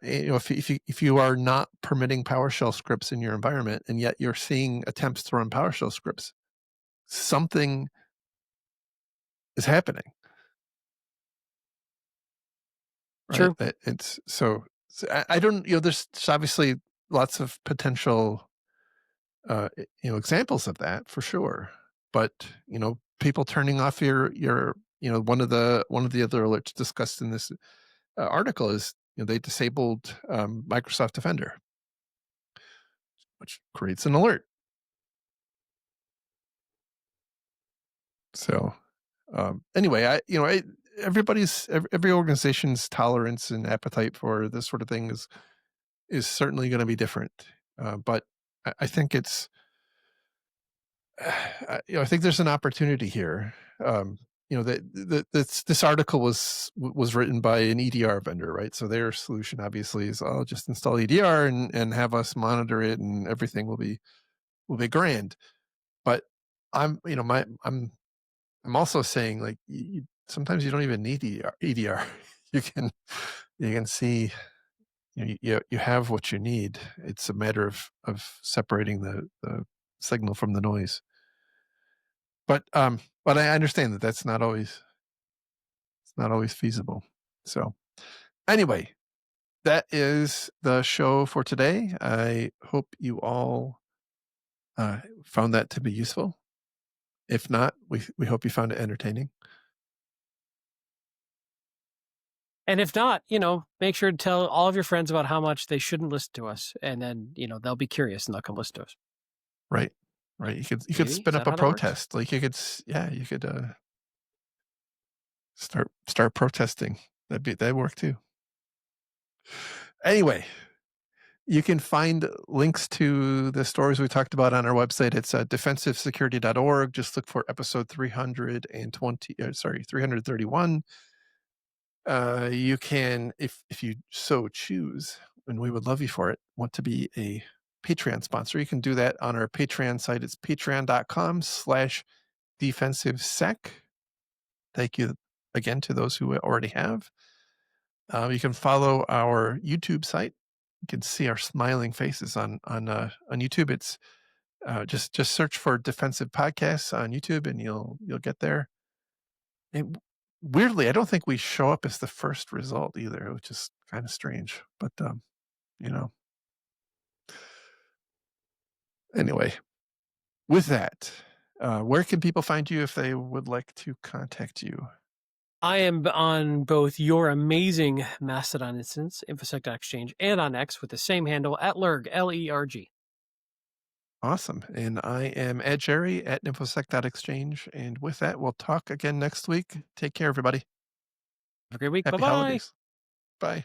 If you are not permitting PowerShell scripts in your environment, and yet you're seeing attempts to run PowerShell scripts, something is happening, right? True. It's so I don't, there's obviously lots of potential, examples of that for sure. But people turning off your one of the other alerts discussed in this article is they disabled Microsoft Defender, which creates an alert. So anyway, every organization's tolerance and appetite for this sort of thing is certainly going to be different. But I think it's, I think there's an opportunity here. This article was written by an EDR vendor, right? So their solution obviously is, oh, just install EDR and have us monitor it, and everything will be grand. But I'm also saying, like, sometimes you don't even need EDR. You can see, you have what you need. It's a matter of separating the signal from the noise. But I understand that it's not always feasible. So anyway, that is the show for today. I hope you all found that to be useful. If not, we hope you found it entertaining. And if not, make sure to tell all of your friends about how much they shouldn't listen to us. And then, they'll be curious and they'll come listen to us. Right. You could Maybe? spin Is up that a how that works? protest. Like you could start protesting. That'd work too. Anyway, you can find links to the stories we talked about on our website. It's defensivesecurity.org. Just look for episode 331. You can, if you so choose, and we would love you for it, want to be a Patreon sponsor, you can do that on our Patreon site. It's patreon.com/defensivesec. Thank you again to those who already have. You can follow our YouTube site. You can see our smiling faces on YouTube. It's just search for Defensive Podcasts on YouTube, and you'll get there. And weirdly, I don't think we show up as the first result either, which is kind of strange. But anyway, with that, where can people find you if they would like to contact you? I am on both your amazing Mastodon instance, infosec.exchange, and on X with the same handle @Lerg, Lerg. Awesome. And I am Ed Jerry at infosec.exchange. And with that, we'll talk again next week. Take care, everybody. Have a great week. Happy Bye-bye. holidays. Bye.